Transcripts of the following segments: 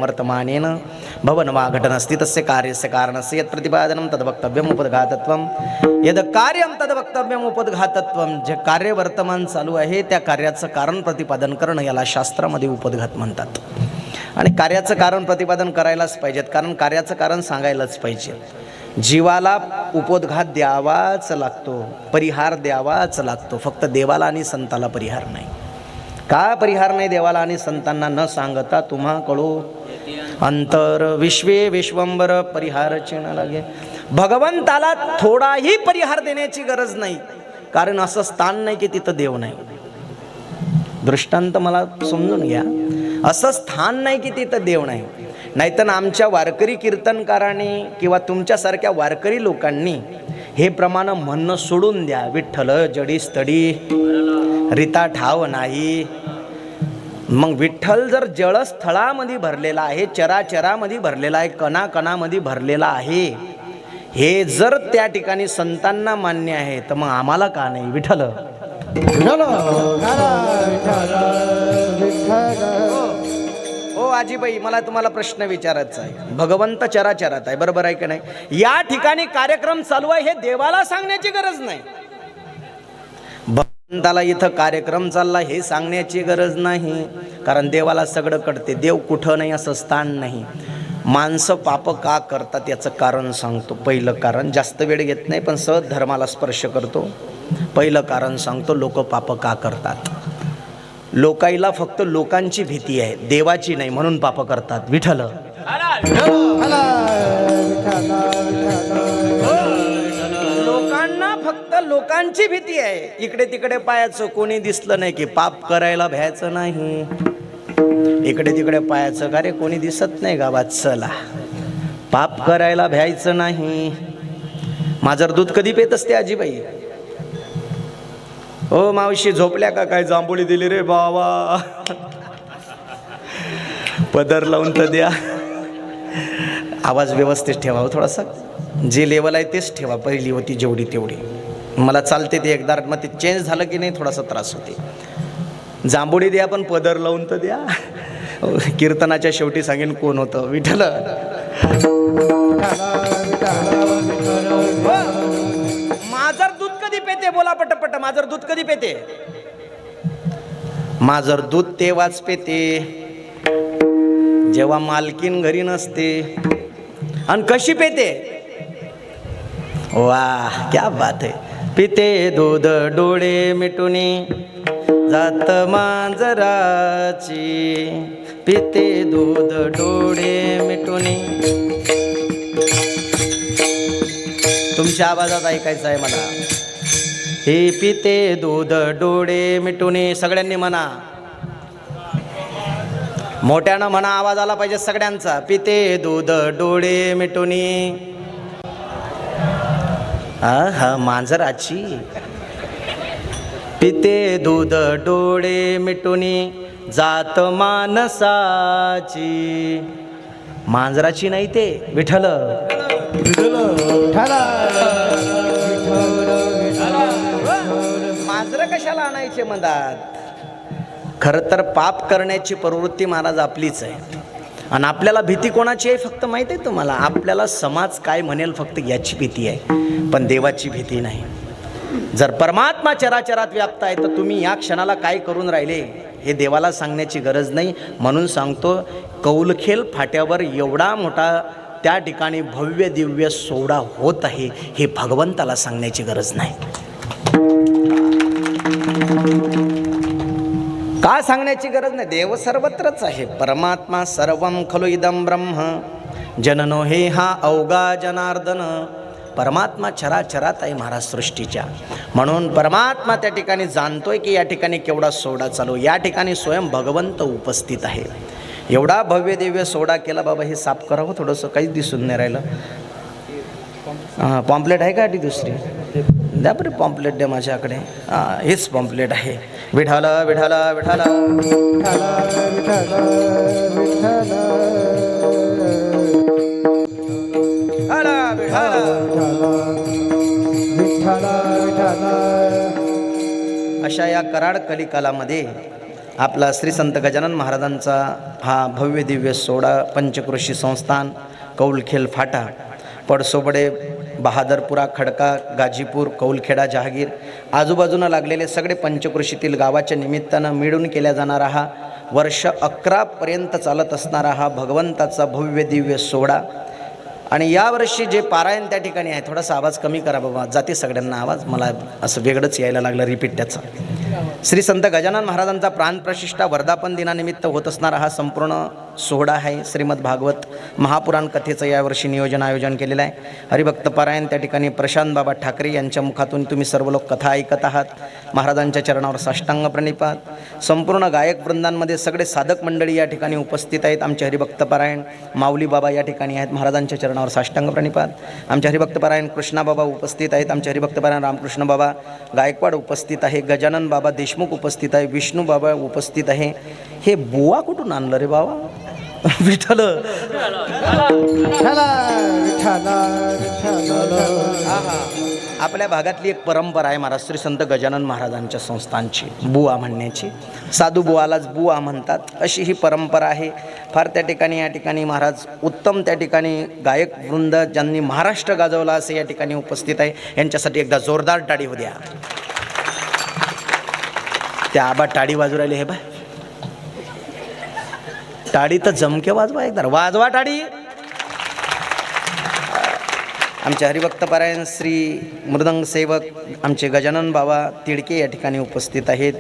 वर्तमानेन भवनमाघटनस्ति तस्य कार्यस्य कारणस्य यत् प्रतिपादनं तद् वक्तव्यम् उपद्घातत्वं यद् कार्यं तद् वक्तव्यम् उपद्घातत्वं. जे कार्य वर्तमान चालू आहे त्या कार्याचं कारण प्रतिपादन करणं याला शास्त्रामध्ये उपद्घात म्हणतात. आणि कार्याचं कारण प्रतिपादन करायलाच पाहिजेत, कारण कार्याचं कारण सांगायलाच पाहिजे. जीवाला उपोद्घात द्यावाच लागतो, परिहार द्यावाच लागतो. फक्त देवाला आणि संताला परिहार नाही. का परिहार नाही देवाला आणि संतांना न सांगता तुम्हा कळो अंतर विश्वे विश्वंबर परिहार चिण लागे. भगवंताला थोडाही परिहार देण्याची गरज नाही, कारण असं स्थान नाही की तिथं देव नाही. दृष्टांत मला समजून घ्या, असं स्थान नाही की तिथं देव नाही. नाहीतर आमच्या वारकरी कीर्तनकारांनी किंवा तुमच्यासारख्या वारकरी लोकांनी हे प्रमाण म्हणणं सोडून द्या. विठ्ठल जडी स्थडी रीता ठाव नाही. मग विठ्ठल जर जळस्थळामध्ये भरलेला आहे, चराचरामध्ये भरलेला आहे, कणाकणामध्ये भरलेला आहे, हे जर त्या ठिकाणी संतांना मान्य आहे तर मग आम्हाला का नाही? विठ्ठल हो आजीबाई, मला तुम्हाला प्रश्न विचारायचा आहे. भगवंत चराचरात आहे, बरोबर आहे की नाही? या ठिकाणी कार्यक्रम चालू आहे हे देवाला सांगण्याची गरज नाही. भगवंताला इथं कार्यक्रम चालला हे सांगण्याची गरज नाही, कारण देवाला सगळं कळते. देव कुठं नाही असं स्थान नाही. माणसं पाप का करतात याचं कारण सांगतो. पहिलं कारण, जास्त वेळ घेत नाही पण सहज धर्माला स्पर्श करतो. पहिलं कारण सांगतो, लोक पाप का करतात. लोकाईला फक्त लोकांची भीती आहे, देवाची नाही, म्हणून पाप करतात. विठ्ठल लोकांना फक्त लोकांची भीती आहे. इकडे तिकडे पायाचं, कोणी दिसलं नाही की पाप करायला भ्यायचं नाही. इकडे तिकडे पायाचं, का रे कोणी दिसत नाही गावात, चला पाप करायला भ्यायचं नाही. माझं दूध कधी पेत असते आजीबाई? हो मावशी झोपल्या का काय? जांभुळी दिली रे बाबा, पदर लावून तर द्या. आवाज व्यवस्थित ठेवा हो, थोडासा जे लेवल आहे तेच ठेवा. पहिली होती जेवढी तेवढी. मला चालते ते, एकदा मग ते चेंज झालं की नाही थोडासा त्रास होते. जांभुळी द्या पण पदर लावून तर द्या. कीर्तनाच्या शेवटी सांगेन कोण होतं. विठ्ठल माझर दूध कधी पेते? बोला पटपट. माझर दूध कधी पेते? माझर दूध तेव्हाच पेते जेव्हा मालकीन घरी नसते. आणि कशी पेते? वाह क्या बात है. पिते दूध डोळे मिटुनी जात मांजराची. पिते दूध डोळे मिटुनी. तुमच्या आवाजात ऐकायचं आहे मला. हे पिते दूध डोळे मिटुनी. सगळ्यांनी म्हणा, मोठ्यानं म्हणा, आवाज आला पाहिजे सगळ्यांचा. पिते दूध डोळे मिटुनी. हा मांजराची. पिते दूध डोळे मिटुनी जात मानसाची. मांजराची नाही ते, विठ्ठल. मांजर कशाला आणायचे म्हणतात? खरं तर पाप करण्याची प्रवृत्ती महाराज आपलीच आहे. आणि आपल्याला भीती कोणाची आहे फक्त माहिती आहे तुम्हाला? आपल्याला समाज काय म्हणेल फक्त याची भीती आहे, पण देवाची भीती नाही. जर परमात्मा चराचरात व्याप्त आहे तर तुम्ही या क्षणाला काय करून राहिले हे देवाला सांगण्याची गरज नाही. म्हणून सांगतो, कौलखेल फाट्यावर एवढा मोठा त्या ठिकाणी भव्य दिव्य सोहळा होत आहे हे भगवंताला सांगण्याची गरज नाही. का सांगण्याची गरज नाही? देव सर्वत्रच आहे. परमात्मा सर्वं खलु इदं ब्रह्म जननो हे हा अवघा जनार्दन. परमात्मा चराचरात आहे महाराज सृष्टीच्या. म्हणून परमात्मा त्या ठिकाणी जाणतोय की या ठिकाणी केवढा सोहळा चालू. या ठिकाणी स्वयं भगवंत उपस्थित आहे. एवढा भव्य दिव्य सोहळा केला. बाबा हे साफ करावं थोडंसं, काहीच दिसून नाही राहिलं. हां पॉम्पलेट आहे का आधी दुसरी? द्या बरे पॉम्पलेट द्या माझ्याकडे. हां हेच पॉम्पलेट आहे. विठ्ठल विठ्ठल विठ्ठल अशा या कराड कलिकालामध्ये आपला श्री संत गजानन महाराजांचा हा भव्य दिव्य सोहळा पंचक्रोशी संस्थान कौलखेल फाटा पडसोबडे बहादरपुरा खडका गाजीपूर कौलखेडा जहागीर आजूबाजूला लागलेले सगळे पंचक्रोशीतील गावाच्या निमित्तानं मिळून केला जाणारा हा वर्ष 11 पर्यंत चालत असणारा हा भगवंताचा भव्य दिव्य सोहळा. आणि यावर्षी जे पारायण त्या ठिकाणी आहे, थोडासा आवाज कमी करा बाबा, जाते सगळ्यांना आवाज, मला असं वेगळंच यायला लागलं रिपीट त्याचा. श्री संत गजानन महाराजांचा प्राणप्रतिष्ठा वर्धापन दिनानिमित्त होत असणारा हा संपूर्ण सोहळा आहे. श्रीमद भागवत महापुराण कथेचं यावर्षी आयोजन केलेलं आहे. हरिभक्त पारायण त्या ठिकाणी प्रशांत बाबा ठाकरे यांच्या मुखातून तुम्ही सर्व लोक कथा ऐकत आहात. महाराजांच्या चरणावर साष्टांग प्रणिपात. संपूर्ण गायक वृंदांमध्ये सगळे साधक मंडळी या ठिकाणी उपस्थित आहेत. आमचे हरिभक्त पारायण माऊली बाबा या ठिकाणी आहेत, महाराजांच्या चरणावर साष्टांग प्रणिपात. आमचे हरिभक्त पारायण कृष्णा बाबा उपस्थित आहेत. आमचे हरिभक्त पारायण रामकृष्ण बाबा गायकवाड उपस्थित आहे. गजानन बाबा देशमुख उपस्थित आहे. विष्णू बाबा उपस्थित आहे. हे बुवा कुठून आणलं रे बाबा? विठ्ठल आपल्या भागातली एक परंपरा आहे महाराज श्री संत गजानन महाराजांच्या संस्थांची बुवा म्हणण्याची. साधू बुवालाच बुवा म्हणतात, अशी ही परंपरा आहे. फार त्या ठिकाणी या ठिकाणी महाराज उत्तम त्या ठिकाणी गायक वृंद ज्यांनी महाराष्ट्र गाजवला असे या ठिकाणी उपस्थित आहे. यांच्यासाठी एकदा जोरदार टाळी होऊ द्या. त्या आबा टाळी वाजू राहिले. हे बाय टाळी तर जमके वाजवा, एकदा वाजवा टाळी. आमचे हरिभक्त पारायण श्री मृदंग सेवक आमचे गजानन बाबा तिडके या ठिकाणी उपस्थित आहेत.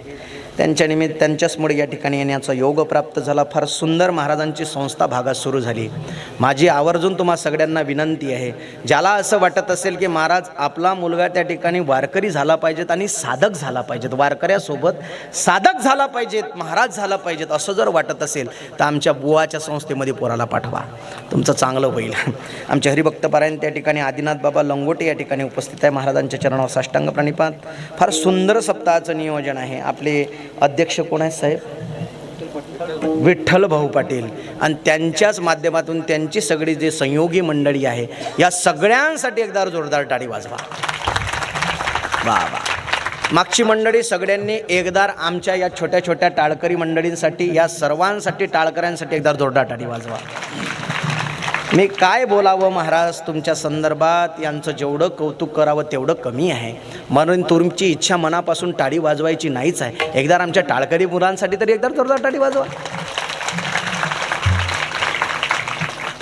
त्यांच्या निमित्त त्यांच्याचमुळे या ठिकाणी येण्याचा योग प्राप्त झाला. फार सुंदर महाराजांची संस्था भागात सुरू झाली. माझी आवर्जून तुम्हा सगळ्यांना विनंती आहे, ज्याला असं वाटत असेल की महाराज आपला मुलगा त्या ठिकाणी वारकरी झाला पाहिजेत आणि साधक झाला पाहिजेत, वारकऱ्यासोबत साधक झाला पाहिजेत, महाराज झाला पाहिजेत, असं जर वाटत असेल तर आमच्या बुवाच्या संस्थेमध्ये पोराला पाठवा, तुमचं चांगलं होईल. आमचे हरिभक्त पारायण त्या ठिकाणी आदिनाथ बाबा लंगोटे या ठिकाणी उपस्थित आहे. महाराजांच्या चरणावर साष्टांग प्रणिपात. फार सुंदर सप्ताहाचं नियोजन आहे. आपले अध्यक्ष कोण आहेत साहेब? विठ्ठल भाऊ पाटील. आणि त्यांच्याच माध्यमातून त्यांची सगळी जे संयोगी मंडळी आहे या सगळ्यांसाठी एकदा जोरदार टाळी वाजवा. वा वा. मागची मंडळी सगळ्यांनी एकदा आमच्या या छोट्या छोट्या टाळकरी मंडळींसाठी, या सर्वांसाठी टाळकऱ्यांसाठी एकदा जोरदार टाळी वाजवा. मी काय बोलावं महाराज तुमच्या संदर्भात, यांचं जेवढं कौतुक करावं तेवढं कमी आहे. म्हणून तुमची इच्छा मनापासून टाळी वाजवायची नाहीच आहे. एकदा आमच्या टाळकरी मुलांसाठी तरी एकदा जोरदार टाळी वाजवा.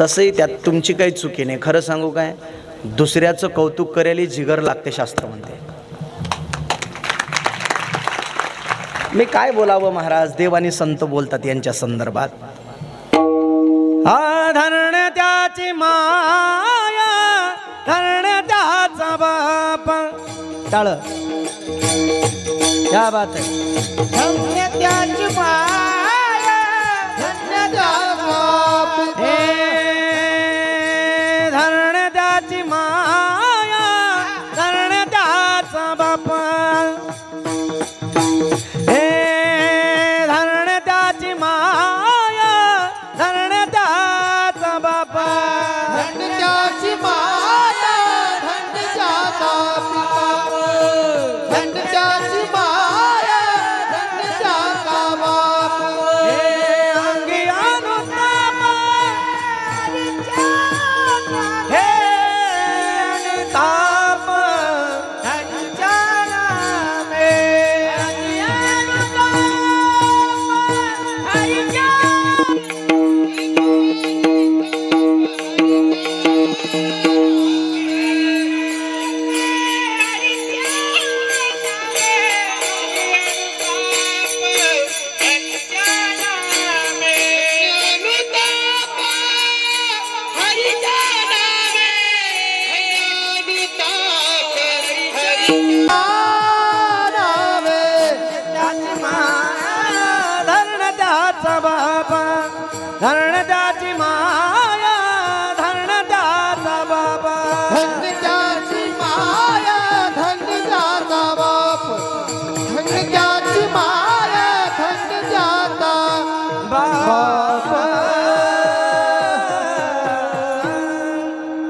तसंही त्यात तुमची काही चुकी नाही. खरं सांगू काय, दुसऱ्याचं कौतुक करायला जिगर लागते शास्त्र म्हणते. मी काय बोलावं महाराज, देव आणि संत बोलतात यांच्या संदर्भात. धरण त्याची माया, धरण त्याचा बाप. टाळ क्या बात आहे. धन्य त्याची माया, धन्य त्याचा बाप. हे धरण त्याची माया, धरण त्याचा बाप. हे धरण त्याची माया, धरण त्याचा बाप. धन्य त्याची माया, धन्य त्याचा पिता. धन्य त्याची माया, धन्य त्याचा बाप. हे अंगी अनुताप, हे अनुताप त्यांच्या नामे. अंगी अनुताप हरिच्या. धरण त्याची माया, धरण त्याचा बाप. धन्य त्याची माया, धन्य त्याचा बाप. धन्य त्याची माया, धन्य त्याचा बाप.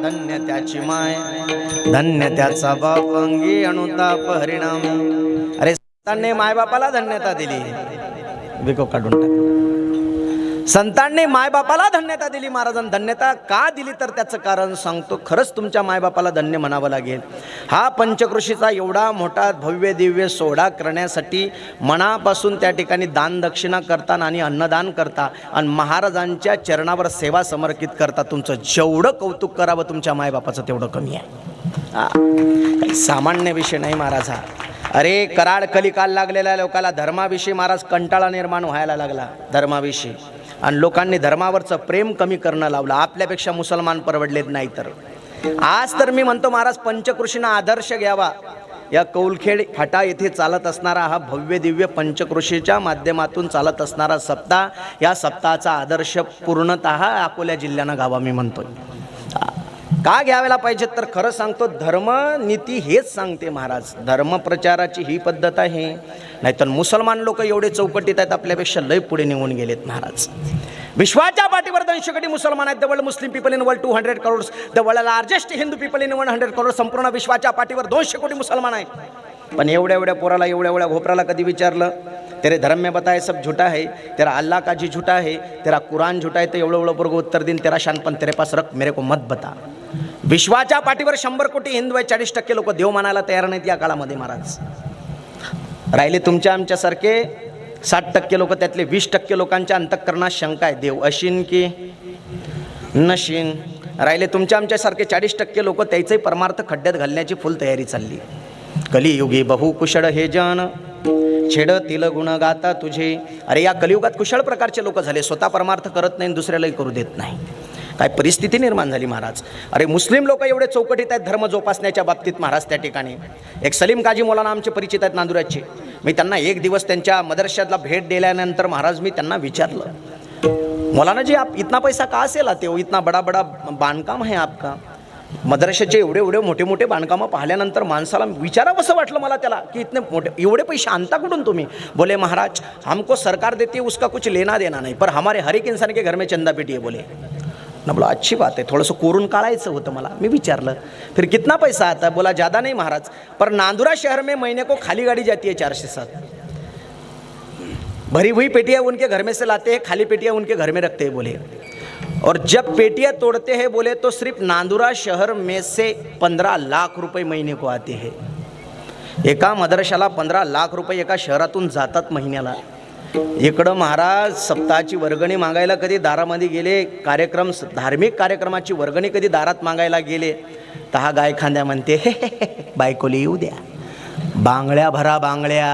धन्य त्याची माया, धन्य त्याचा बाप. अंगी अनुताप हरिनाम. अरे संतांनी मायबापाला धन्यता दिली, विको काढून टाकला. संतांनी मायबापाला धन्यता दिली. महाराजांनी धन्यता का दिली तर त्याचं कारण सांगतो. खरंच तुमच्या मायबापाला धन्य म्हणावं लागेल. हा पंचकृषीचा एवढा मोठा भव्य दिव्य सोहळा करण्यासाठी मनापासून त्या ठिकाणी दान दक्षिणा करता आणि अन्नदान करता आणि महाराजांच्या चरणावर सेवा समर्पित करता. तुमचं जेवढं कौतुक करावं तुमच्या मायबापाचं तेवढं कमी आहे. काही सामान्य विषय नाही महाराज हा. अरे कराड कलिकाल लागलेल्या लोकाला धर्माविषयी महाराज कंटाळा निर्माण व्हायला लागला. धर्माविषयी आणि लोकांनी धर्मावरचं प्रेम कमी करणं लावलं. आपल्यापेक्षा मुसलमान परवडलेत नाही तर. आज तर मी म्हणतो महाराज पंचकृषींना आदर्श घ्यावा. या कौलखेड फाटा येथे चालत असणारा हा भव्य दिव्य पंचकृषीच्या माध्यमातून चालत असणारा सप्ताह, या सप्ताहाचा आदर्श पूर्णतः अकोला जिल्ह्यानं घ्यावा मी म्हणतोय. का घ्यायला पाहिजे तर खरं सांगतो धर्मनीती हेच सांगते महाराज. धर्मप्रचाराची ही पद्धत आहे. नाहीतर मुसलमान लोक एवढे चौकटीत आहेत आपल्यापेक्षा लय पुढे निघून गेलेत महाराज. विश्वाच्या पाठीवर 200 कोटी मुसलमान आहेत. The world Muslim people in world 200 crores. The world largest Hindu people in 100 crores. संपूर्ण विश्वाच्या पाठीवर 200 कोटी मुसलमान आहेत. पण एवढ्या पोराला एवढ्या घोपराला कधी विचारलं तेरे धर्म में बताए सब झूठा है, तेरा अल्लाह का जी झूठा है, तेरा कुरान झूठा है, तर एवढं पोरग उत्तर देईन तेरा शानपण तेरे पास रख मेरे को मत बता. विश्वाच्या पाठीवर 100 कोटी हिंदू आहे. 40% लोक देव मानायला तयार नाहीत या काळामध्ये महाराज. राहिले तुमच्या आमच्यासारखे 60% लोक. त्यातले 20% लोकांच्या अंतःकरणात शंका आहे देव अशीन की नशीन. राहिले तुमच्या आमच्यासारखे 40% लोक त्याचंही परमार्थ खड्ड्यात घालण्याची फुल तयारी चालली. कलियुगी बहु कुशळ हे जन छेडतील गुण गाता तुझे. अरे या कलियुगात कुशळ प्रकारचे लोक झाले. स्वतः परमार्थ करत नाही, दुसऱ्यालाही करू देत नाही. काय परिस्थिती निर्माण झाली महाराज. अरे मुस्लिम लोक एवढे चौकटीत आहेत धर्म जोपासण्याच्या बाबतीत महाराज. त्या ठिकाणी एक सलीम काजी मौलाना आमचे परिचित आहेत नांदुराचे. मी त्यांना एक दिवस त्यांच्या मदरशाला भेट दिल्यानंतर महाराज मी त्यांना विचारलं, मौलाना जी आप इतना पैसा कहाँ से लाते हो, इतना बड़ा बड़ा बांधकाम है आपका. मदरशाचे एवढे मोठे मोठे बांधकामं पाहिल्यानंतर माणसाला विचारावं असं वाटलं मला त्याला की इतने मोठे एवढे पैसे आणता कुठून तुम्ही. बोले महाराज हमको सरकार देती है उसका कुछ लेना देना नहीं, पर हमारे हर एक इंसान के घर में चंदा पेटी है. बोले ना. बोला अच्छी बात है. थोडंसं कोरून काढायचं होतं मला. मी विचारलं फिर कितना पैसा आता. बोला ज़्यादा नहीं महाराज, पर नांदुरा शहर में महीने को खाली गाड़ी जाती है 407. भरी हुई पेटियाँ उनके घर में से लाते हैं, खाली पेटियाँ उनके घर में रखते हैं. बोले और जब पेटियाँ तोड़ते हैं बोले तो सिर्फ नांदुरा शहर में से 15 लाख रुपए महीने को आते हैं. एका मदरशाला 15 लाख रुपये एका शहरातून जातात महिन्याला. इकडं महाराज सप्ताहाची वर्गणी मागायला कधी दारामध्ये गेले, कार्यक्रम धार्मिक कार्यक्रमाची वर्गणी कधी दारात मागायला गेले तर हा गाय खांद्या म्हणते बायकोली येऊ द्या, बांगड्या भरा बांगड्या.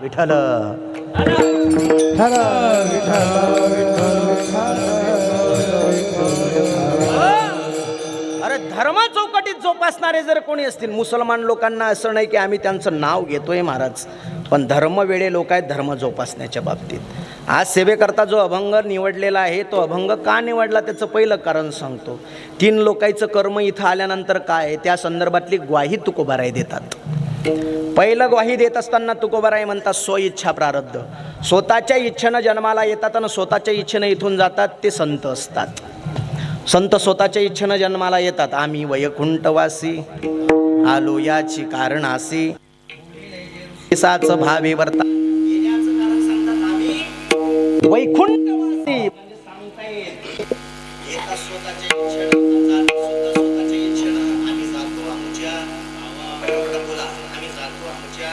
विठ्ठल अरे धर्म चौकटीत जोपासणारे जर कोणी असतील मुसलमान लोकांना असं नाही की आम्ही त्यांचं नाव घेतोय महाराज, पण धर्म वेडे लोक आहेत धर्म जोपासण्याच्या बाबतीत. आज सेवेकरता जो अभंग निवडलेला आहे तो अभंग का निवडला त्याचं पहिलं कारण सांगतो. 3 लोकांचं कर्म इथं आल्यानंतर काय आहे त्या संदर्भातली ग्वाही तुकोबाराय देतात. पहिलं ग्वाही देत असताना तुकोबाराय म्हणतात स्वइच्छा प्रारब्ध. स्वतःच्या इच्छेनं जन्माला येतात आणि स्वतःच्या इच्छेनं इथून जातात ते संत असतात. संत स्वतःच्या इच्छेनं जन्माला येतात. आम्ही वैकुंठवासी आलो याची कारणासी साच भावे वर्ता वैकुंठवासी सांगता येईल. एका स्वतःच्या इच्छेनं स्वतःच्या इच्छेनं आम्ही जातो आमच्या बोला आम्ही जातो आमच्या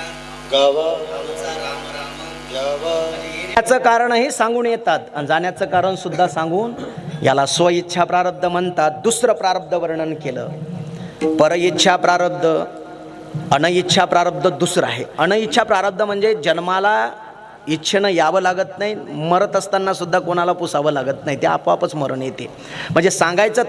गावाचा राम राम गावा. येण्याचं कारणही सांगून येतात आणि जाण्याचं कारण सुद्धा सांगून. याला स्वइच्छा प्रारब्ध म्हणतात. दुसरं प्रारब्ध वर्णन केलं. परइच्छा प्रारब्ध, अनइच्छा प्रारब्ध दुसरं आहे. अनइच्छा प्रारब्ध म्हणजे जन्माला इच्छेनं यावं लागत नाही, मरत असताना सुद्धा कोणाला पुसावं लागत नाही, ते आपोआपच मरण येते. म्हणजे सांगायचं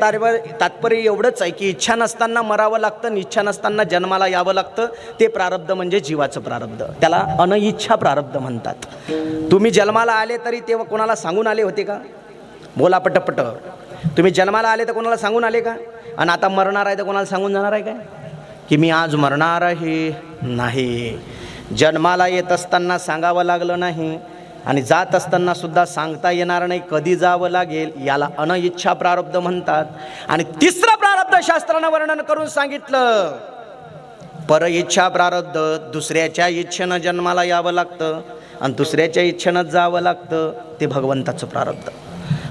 तात्पर्य एवढंच आहे की इच्छा नसताना मरावं लागतं, इच्छा नसताना जन्माला यावं लागतं. ते प्रारब्ध म्हणजे जीवाचं प्रारब्ध, त्याला अनइच्छा प्रारब्ध म्हणतात. तुम्ही जन्माला आले तरी तेव्हा कोणाला सांगून आले होते का? बोला पटपट. तुम्ही जन्माला आले तर कोणाला सांगून आले का? आणि आता मरणार आहे तर कोणाला सांगून जाणार आहे काय की मी आज मरणार आहे? नाही. जन्माला येत असताना सांगावं लागलं नाही आणि जात असताना सुद्धा सांगता येणार नाही कधी जावं लागेल. याला अनइच्छा प्रारब्ध म्हणतात. आणि तिसरं प्रारब्ध शास्त्रानं वर्णन करून सांगितलं परइच्छा प्रारब्ध. दुसऱ्याच्या इच्छेनं जन्माला यावं लागतं आणि दुसऱ्याच्या इच्छेनंच जावं लागतं, ते भगवंताचं प्रारब्ध.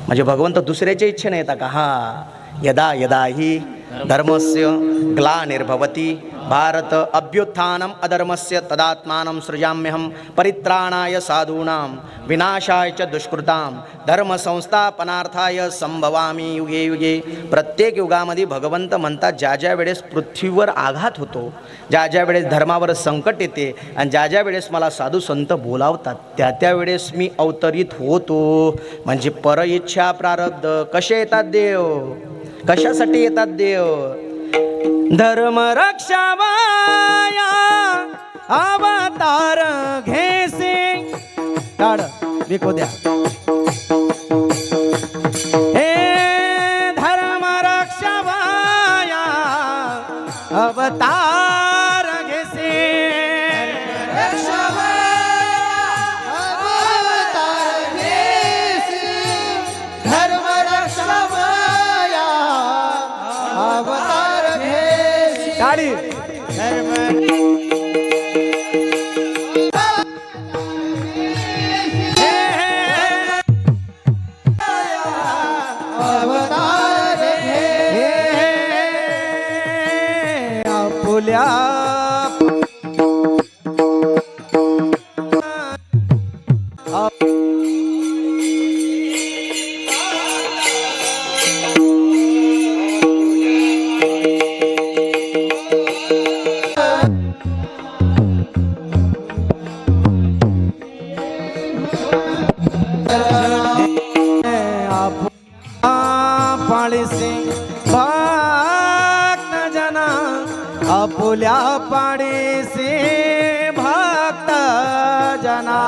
म्हणजे भगवंत दुसऱ्याच्या इच्छेने येता का? हा, यदा यदा हि धर्मस्य ग्लानिर्भवति भारत अभ्युत्थानम अधर्मस्य तदात्मानं सृजाम्यहं परित्राणाय साधूनां विनाशाय च दुष्कृतां धर्म संस्थापनार्थाय संभवामी युगे युगे. प्रत्येक युगामध्ये भगवंत म्हणतात, ज्या ज्या वेळेस पृथ्वीवर आघात होतो, ज्या ज्या वेळेस धर्मावर संकट येते आणि ज्या ज्या वेळेस मला साधू संत बोलावतात, त्या त्या वेळेस मी अवतरित होतो. म्हणजे पर इच्छा प्रारब्ध. कसे येतात देव? कशासाठी येतात देव? धर्म रक्षावाया अवतार घेसे. काढ विकू द्या. हे धर्म रक्षावाया अवतार घेसे. धर्म रक्षावया अवतार घेसी. काढी. अवतार आपुल्या पाळीसी भक्त जना, आपुल्या पाडीसी भक्त जना.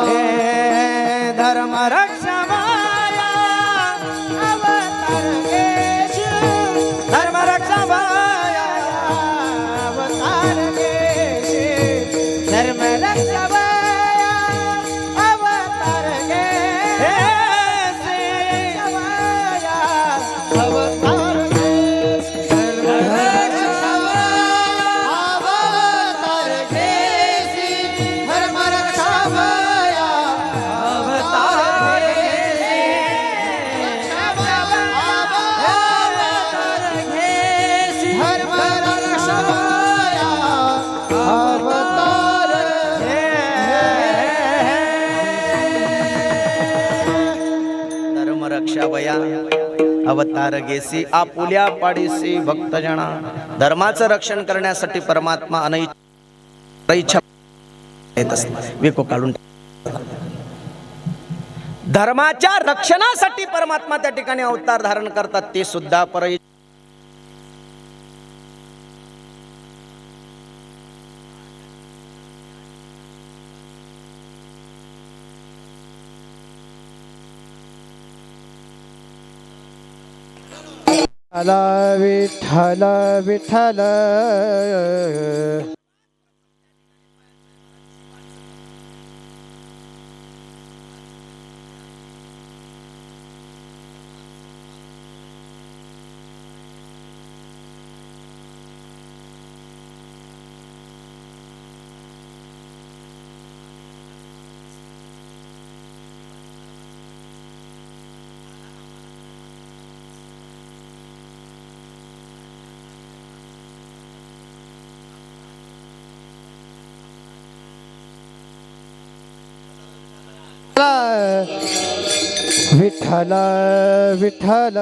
हे धर्म रक्षावाया अवतार घेसी. धर्म रक्षावाया अवतार घेसी. धर्म रक्षावया अवतार घेसी. अवतार घेसी. धर्म रक्षावया अवतार घेसी. धर्म रक्षावया अवतार घेसी. धर्म रक्षावया अवतार धर्म रक्षावया अवतार घेसी. आपुल्या पाडीसी भक्तजना. धर्माचं रक्षण करण्यासाठी परमात्मा अनइच्छा येत असते. विको काढून टाक. धर्माच्या रक्षणासाठी परमात्मा त्या ठिकाणी अवतार धारण करतात, ते सुद्धा पर विठ्ठल विठ्ठल. विठ्ठल विठ्ठल.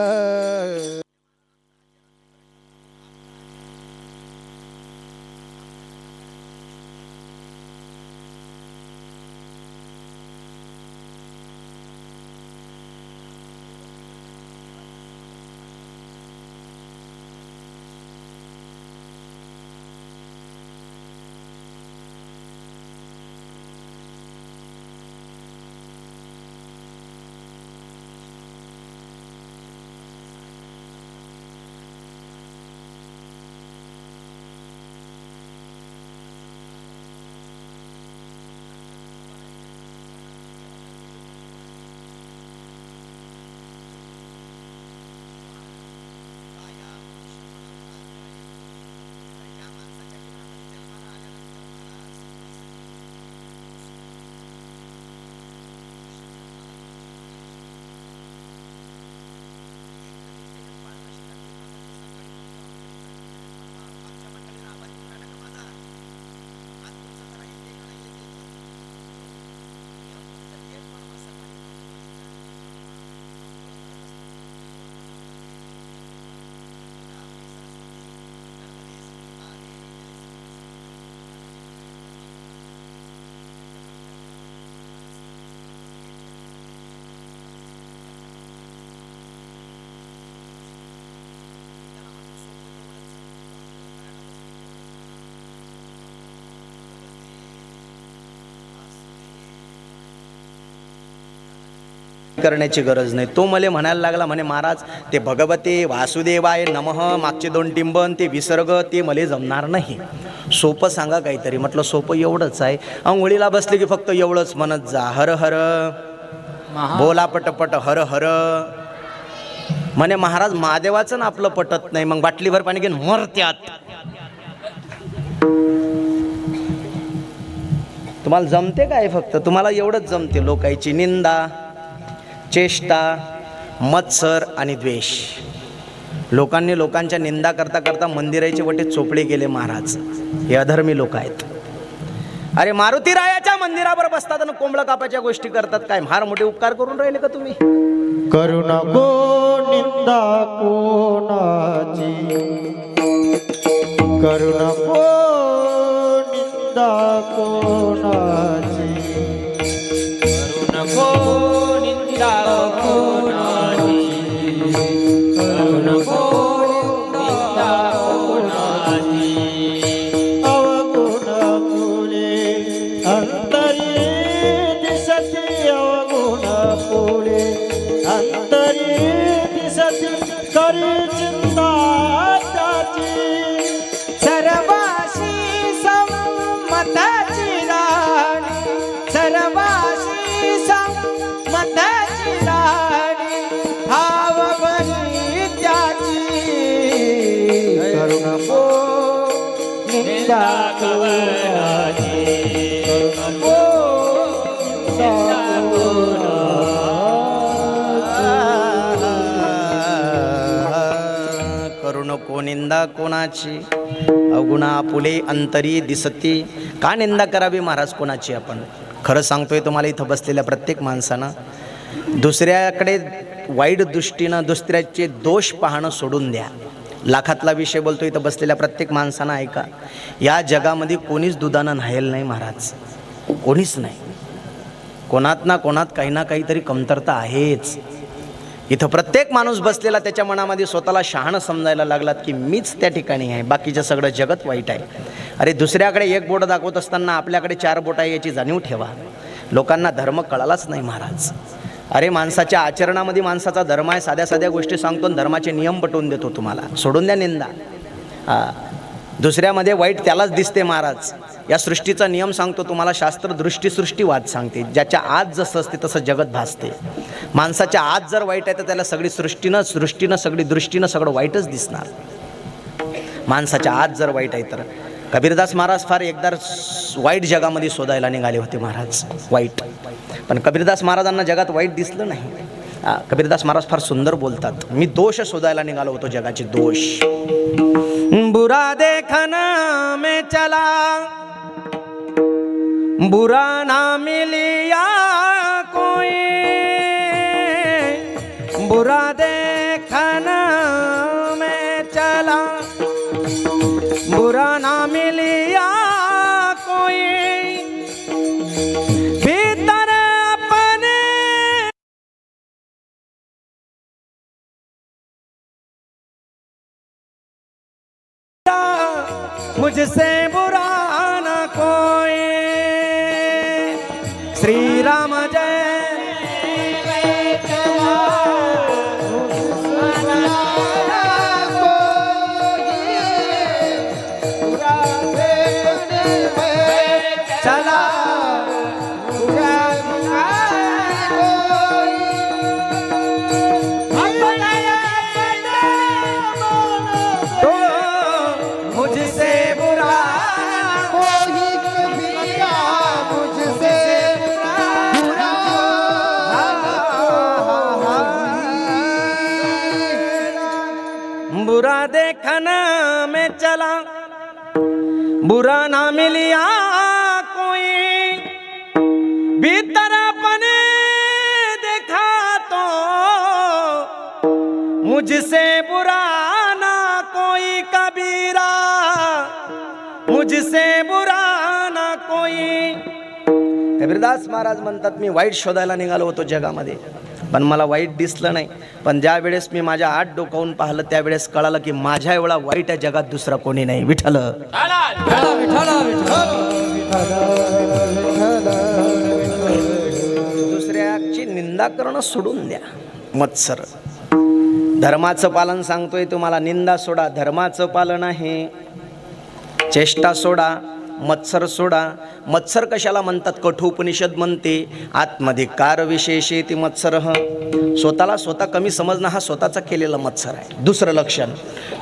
करण्याची गरज नाही. तो मला म्हणायला लागला, म्हणे महाराज ते भगवते वासुदेवाय नमः मागचे 2 टिंबन ते विसर्ग ते मला जमणार नाही, सोपं सांगा काहीतरी. म्हटलं सोपं एवढंच आहे, अंघोळीला बसले की फक्त एवढंच म्हणत जा, हर हर बोला पटपट हर हर. म्हणे महाराज महादेवाचं ना आपलं पटत नाही, मग बाटलीभर पाणी घेऊन मरत्यात. तुम्हाला जमते काय? फक्त तुम्हाला एवढंच जमते, लोकांची निंदा, चेष्टा, मत्सर आणि द्वेष. लोकांनी लोकांच्या निंदा करता करता मंदिराचे वटे चोपडे गेले महाराज. हे अधर्मी लोक आहेत. अरे मारुती रायाच्या मंदिरावर बसतात आणि कोंबडं कापाच्या गोष्टी करतात. काय फार मोठे उपकार करून राहिले का तुम्ही? करू नको निंदा कोणाची, करू नको निंदा कोणाची, करू नको निंदा कोणाची, करू नको निंदा कोणाची. अवगुण पुढे अंतरी दिसती, अवगुण पुढे अंतरी दिसती, करी चिंता त्याची. सर्वाशी संमताची राणी, सर्वाशी संमताची राणी, भाव बनी त्याची. करू नको निंदा कोणाची, करू नको निंदा करू नको निंदा कोणाची, अवगुणा पुले अंतरी दिसती. का निंदा करावी महाराज कोणाची? आपण खरं सांगतोय तुम्हाला, इथं बसलेल्या प्रत्येक माणसानं दुसऱ्याकडे वाईट दृष्टीनं दुसऱ्याचे दोष पाहणं सोडून द्या. लाखातला विषय बोलतो, इथं बसलेल्या प्रत्येक माणसानं ऐका. या जगामध्ये कोणीच दुधानं न्हायल नाही महाराज, कोणीच नाही. कोणात ना कोणात काही ना काहीतरी कमतरता आहेच. इथं प्रत्येक माणूस बसलेला त्याच्या मनामध्ये स्वतःला शहाणं समजायला लागलात की मीच त्या ठिकाणी आहे, बाकीचं सगळं जगत वाईट आहे. अरे दुसऱ्याकडे 1 बोट दाखवत असताना आपल्याकडे 4 बोट आहे याची जाणीव ठेवा. लोकांना धर्म कळालाच नाही महाराज. अरे माणसाच्या आचरणामध्ये माणसाचा धर्म आहे. साध्या साध्या गोष्टी सांगतो, धर्माचे नियम पटवून देतो तुम्हाला. सोडून द्या निंदा. दुसऱ्यामध्ये वाईट त्यालाच दिसते महाराज. या सृष्टीचा नियम सांगतो तुम्हाला, शास्त्र दृष्टीसृष्टीवाद सांगते. ज्याच्या आत जसं असते तसं जगत भासते. माणसाच्या आत जर वाईट आहे तर त्याला सगळी सृष्टीनं सगळी दृष्टीनं सगळं वाईटच दिसणार. माणसाच्या आत जर वाईट आहे तर. कबीरदास महाराज फार एकदा वाईट जगामध्ये शोधायला निघाले होते महाराज, वाईट. पण कबीरदास महाराजांना जगात वाईट दिसलं नाही. कबीरदास महाराज फार सुंदर बोलतात, मी दोष शोधायला निघालो होतो, जगाचे दोष. बुरा देखना में चला, बुरा ना मिलिया कोई, बुरा देखना में चला, बुरा ना मिलिया कोई, भीतर अपने मुझसे बुरा न कोई. श्री राम जय. चला मुझसे बुरा बुरा देखना में चला, बुरा ना मिलिया कोई, भीतर अपने देखा तो मुझसे बुरा ना कोई कबीरा, मुझसे बुरा ना कोई. कबीरदास महाराज म्हणतात, मी वाईट शोधायला निघालो होतो जगामध्ये, पण मला वाईट दिसलं नाही. पण ज्या वेळेस मी माझ्या आत डोकावून पाहिलं त्यावेळेस कळालं की माझ्या एवढा वाईट या जगात दुसरा कोणी नाही. विठ्ठल दुसऱ्याची निंदा निंदा करणं सोडून द्या. मत्सर धर्माचं पालन सांगतोय तुम्हाला. निंदा सोडा, धर्माचं पालन आहे. चेष्टा सोडा, मत्सर सोडा. मत्सर कशाला म्हणतात? कठोपनिषद म्हणते आत्मधिकार विशेषेति मत्सर. स्वतःला स्वतः कमी समजणं हा स्वतःचा केलेला मत्सर आहे. दुसरं लक्षण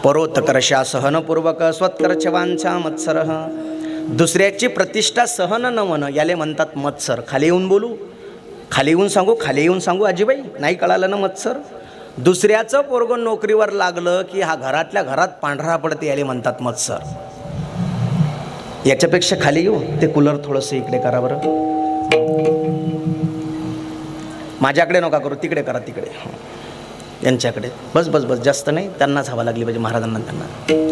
परोत्कर्षा सहनपूर्वक स्वत्कर्ष वांछा मत्सर. दुसऱ्याची प्रतिष्ठा सहन न होणं याले म्हणतात मत्सर. खाली येऊन बोलू, खाली येऊन सांगू, खाली येऊन सांगू आजीबाई, नाही कळालं ना मत्सर. दुसऱ्याचं पोरगं नोकरीवर लागलं की हा घरातल्या घरात पांढरा पडते याले म्हणतात मत्सर. याच्यापेक्षा खाली येऊ, ते कूलर थोडंसं इकडे करा बरं. माझ्याकडे नका करू, तिकडे करा, तिकडे यांच्याकडे. बस बस बस, जास्त नाही, त्यांनाच हवा लागली पाहिजे महाराजांना. त्यांना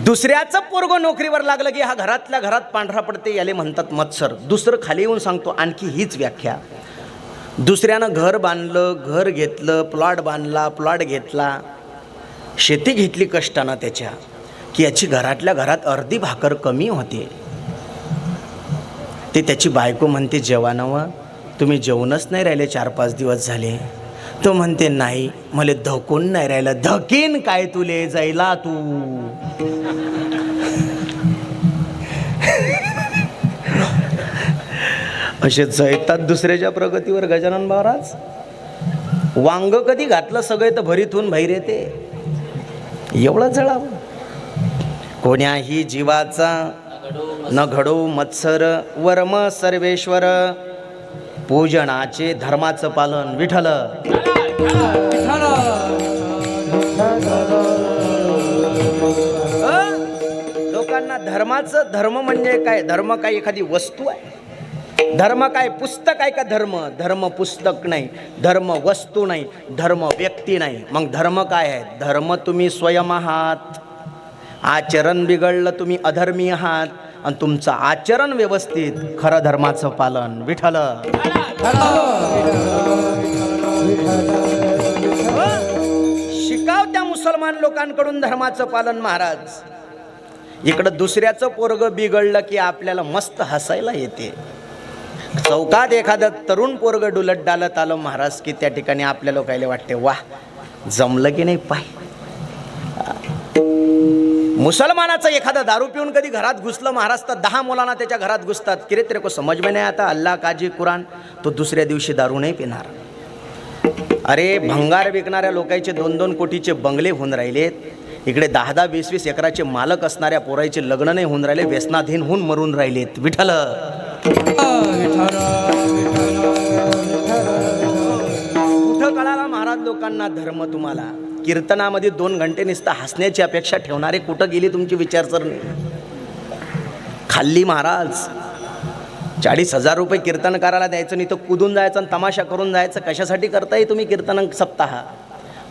दुसऱ्याचं पोरगं नोकरीवर लागलं की हा घरातल्या घरात पांढरा पडते याले म्हणतात मत्सर. दुसरं खाली येऊन सांगतो आणखी हीच व्याख्या. दुसऱ्यानं घर बांधलं, घर घेतलं, प्लॉट बांधला, प्लॉट घेतला, शेती घेतली कष्टानं त्याच्या, की याची घरातल्या घरात अर्धी भाकर कमी होते. ते त्याची बायको म्हणते जेवानावं, तुम्ही जेवणच नाही राहिले 4-5 दिवस झाले. तो म्हणते नाही, मला धकून नाही राहिलं. धकीन काय तुले जायला तू. असे जैतात दुसऱ्याच्या प्रगतीवर गजानन महाराज. वांग कधी घातलं सगळे तर भरीतून बाहेर येते, एवढं जळावं. कोण्याही जीवाचा न घडो मत्सर, वर्म सर्वेश्वर. पूजनाचे धर्माचं पालन विठ्ठल. लोकांना धर्माचं, धर्म म्हणजे काय? धर्म काय एखादी वस्तू आहे? धर्म काय पुस्तक आहे का? धर्म, धर्म पुस्तक नाही, धर्म वस्तू नाही, धर्म व्यक्ती नाही. मग धर्म काय आहे? धर्म तुम्ही स्वयं आहात. आचरण बिघडलं तुम्ही अधर्मी आहात, आणि तुमचं आचरण व्यवस्थित, खरं धर्माचं पालन विठ्ठल. शिकाव त्या मुसलमान लोकांकडून धर्माचं पालन महाराज. इकडं दुसऱ्याचं पोरगं बिघडलं की आपल्याला मस्त हसायला येते. चौकात एखादं तरुण पोरगं डुलत डालत आलं महाराज की त्या ठिकाणी आपल्या लोकायला वाटते वाह, जमलं की नाही पाय. मुसलमानाचं एखादा दारू पिऊन कधी घरात घुसलं महाराज तर 10 मुलांना त्याच्या घरात घुसतात. किरे तेरे को समज में नाही आता, अल्लाह काजी कुरान. तो दुसऱ्या दिवशी दारू नाही पिणार. अरे भंगार विकणाऱ्या लोकांचे 2-2 कोटीचे बंगले होऊन राहिलेत. इकडे 10-10, 20-20 एकराचे मालक असणाऱ्या पोराचे लग्न नाही होऊन राहिले, व्यसनाधीन होऊन मरून राहिलेत विठ्ठल. कुठं कळाला महाराज लोकांना धर्म तुम्हाला? कीर्तनामध्ये 2 घंटे नुसतं हसण्याची अपेक्षा ठेवणारे कुठं गेली तुमची विचारसरणी? खाल्ली महाराज. 40,000 रुपये कीर्तन करायला द्यायचं, नाही तर कुदून जायचं आणि तमाशा करून जायचं. कशासाठी करताय तुम्ही कीर्तन सप्ताह?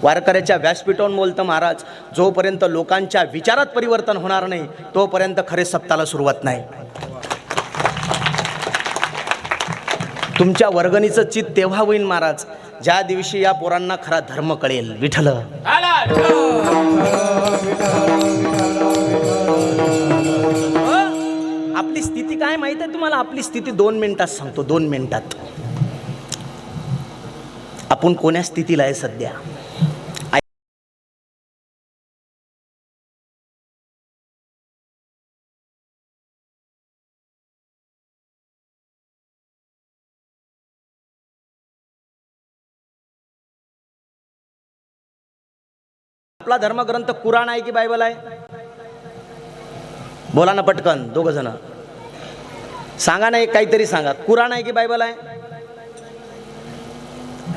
वारकऱ्याच्या व्यासपीठावरून बोलतं महाराज, जोपर्यंत लोकांच्या विचारात परिवर्तन होणार नाही तोपर्यंत खरे सप्ताहाला सुरुवात नाही. तुमच्या वर्गणीचं चित तेव्हा होईल महाराज ज्या दिवशी या पोरांना खरा धर्म कळेल विठ्ठल. आपली स्थिती काय माहित आहे तुम्हाला? आपली स्थिती 2 मिनिटात सांगतो, 2 मिनिटात. आपण कोण्या स्थितीला आहे सध्या? आपला धर्मग्रंथ कुराण आहे की बायबल आहे? बोला ना पटकन, 2 जण सांगा ना, एक काहीतरी सांगा. कुराण आहे की बायबल आहे?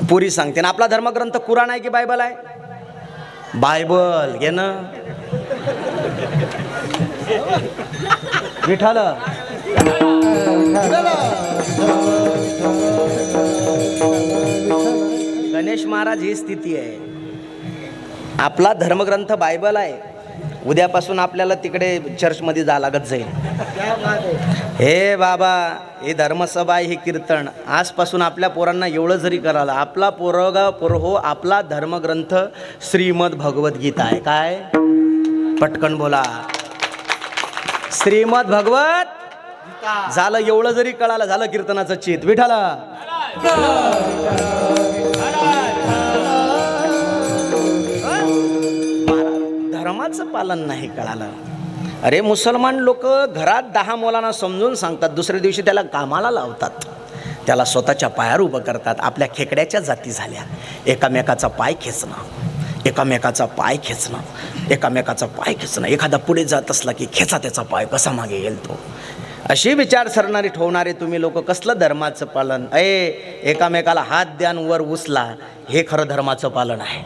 पुरी सांगते ना. आपला धर्मग्रंथ कुराण आहे की बायबल आहे? बायबल घे ना विठ्ठल. गणेश महाराज ही स्थिती आहे. आपला धर्मग्रंथ बायबल आहे. उद्यापासून आपल्याला तिकडे चर्चमध्ये जा लागत जाईल. हे बाबा, हे धर्मसभा आहे, हे कीर्तन. आजपासून आपल्या पोरांना एवढं जरी करायला, आपला पोरहो आपला धर्मग्रंथ श्रीमद भगवद्गीता आहे. काय? पटकन बोला. श्रीमद भगवत झालं, एवढं जरी कळालं झालं कीर्तनाचं चित विठ्ठल. धर्माचं पालन नाही कळालं. अरे मुसलमान लोक घरात 10 मुलांना समजून सांगतात, दुसऱ्या दिवशी त्याला कामाला लावतात, त्याला स्वतःच्या पायावर उभं करतात. आपल्या खेकड्याच्या जाती झाल्या. एकामेकाचा पाय खेचणं, एकामेकाचा पाय खेचणं, एकामेकाचा पाय खेचणं. एखादा पुढे जात असला की खेचा त्याचा पाय, कसा मागे येईल तो. अशी विचारसरणारी ठेवणारे तुम्ही लोक कसलं धर्माचं पालन? एकामेकाला हात द्यान वर उचला, हे खरं धर्माचं पालन आहे.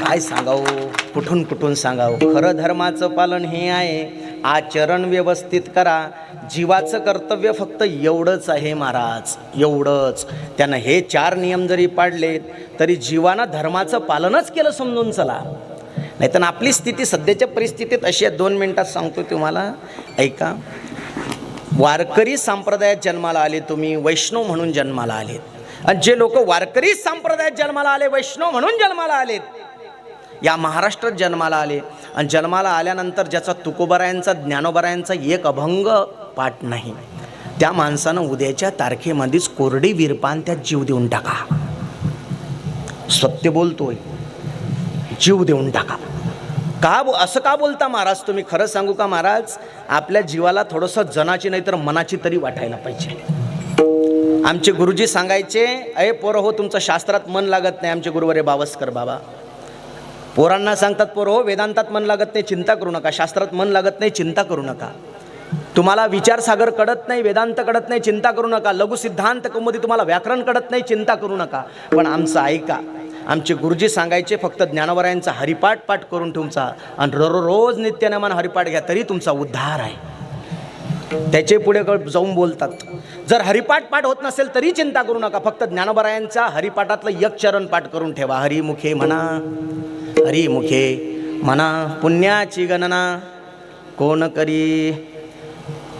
काय सांगावं, कुठून कुठून सांगावं. खरं धर्माचं पालन हे आहे, आचरण व्यवस्थित करा. जीवाचं कर्तव्य फक्त एवढंच आहे महाराज, एवढंच. त्यानं हे 4 नियम जरी पाडले तरी जीवानं धर्माचं पालनच केलं समजून चला. नाही तर आपली स्थिती सध्याच्या परिस्थितीत अशी आहे. 2 मिनिटात सांगतो तुम्हाला, ऐका. वारकरी संप्रदायात जन्माला आले तुम्ही, वैष्णव म्हणून जन्माला आलेत. आणि जे लोक वारकरी संप्रदायात जन्माला आले, वैष्णव म्हणून जन्माला आलेत, या महाराष्ट्रात जन्माला आले, आणि जन्माला आल्यानंतर ज्याचा तुकोबारायांचा, ज्ञानोबारायांचा एक अभंग पाठ नाही, त्या माणसानं उद्याच्या तारखेमध्येच कोरडी वीरपान त्यात जीव देऊन टाका. सत्य बोलतोय, जीव देऊन टाका. असं का बोलता महाराज तुम्ही? खरं सांगू का महाराज, आपल्या जीवाला थोडंसं जनाची नाही तर मनाची तरी वाटायला पाहिजे. आमचे गुरुजी सांगायचे, पोरं हो, तुमचं शास्त्रात मन लागत नाही. आमचे गुरुवारे बावस्कर बाबा पोरांना सांगतात, पोरं हो, वेदांतात मन लागत नाही, चिंता करू नका. शास्त्रात मन लागत नाही, चिंता करू नका. तुम्हाला विचारसागर कळत नाही, वेदांत कळत नाही, चिंता करू नका. लघुसिद्धांत कौमुदी तुम्हाला व्याकरण कळत नाही, चिंता करू नका. पण आमचं ऐका, आमचे गुरुजी सांगायचे, फक्त ज्ञानोबारायांचा हरिपाठ पाठ करून तुमचा, आणि रोज नित्यनेमान हरिपाठ घ्या तरी तुमचा उद्धार आहे. त्याचे पुढे जाऊन बोलतात, जर हरिपाठ पाठ होत नसेल तरी चिंता करू नका, फक्त ज्ञानोबारायांचा हरिपाठातलं 1 चरण पाठ करून ठेवा. हरिमुखे म्हणा, हरिमुखे म्हणा, पुण्याची गणना कोण करी.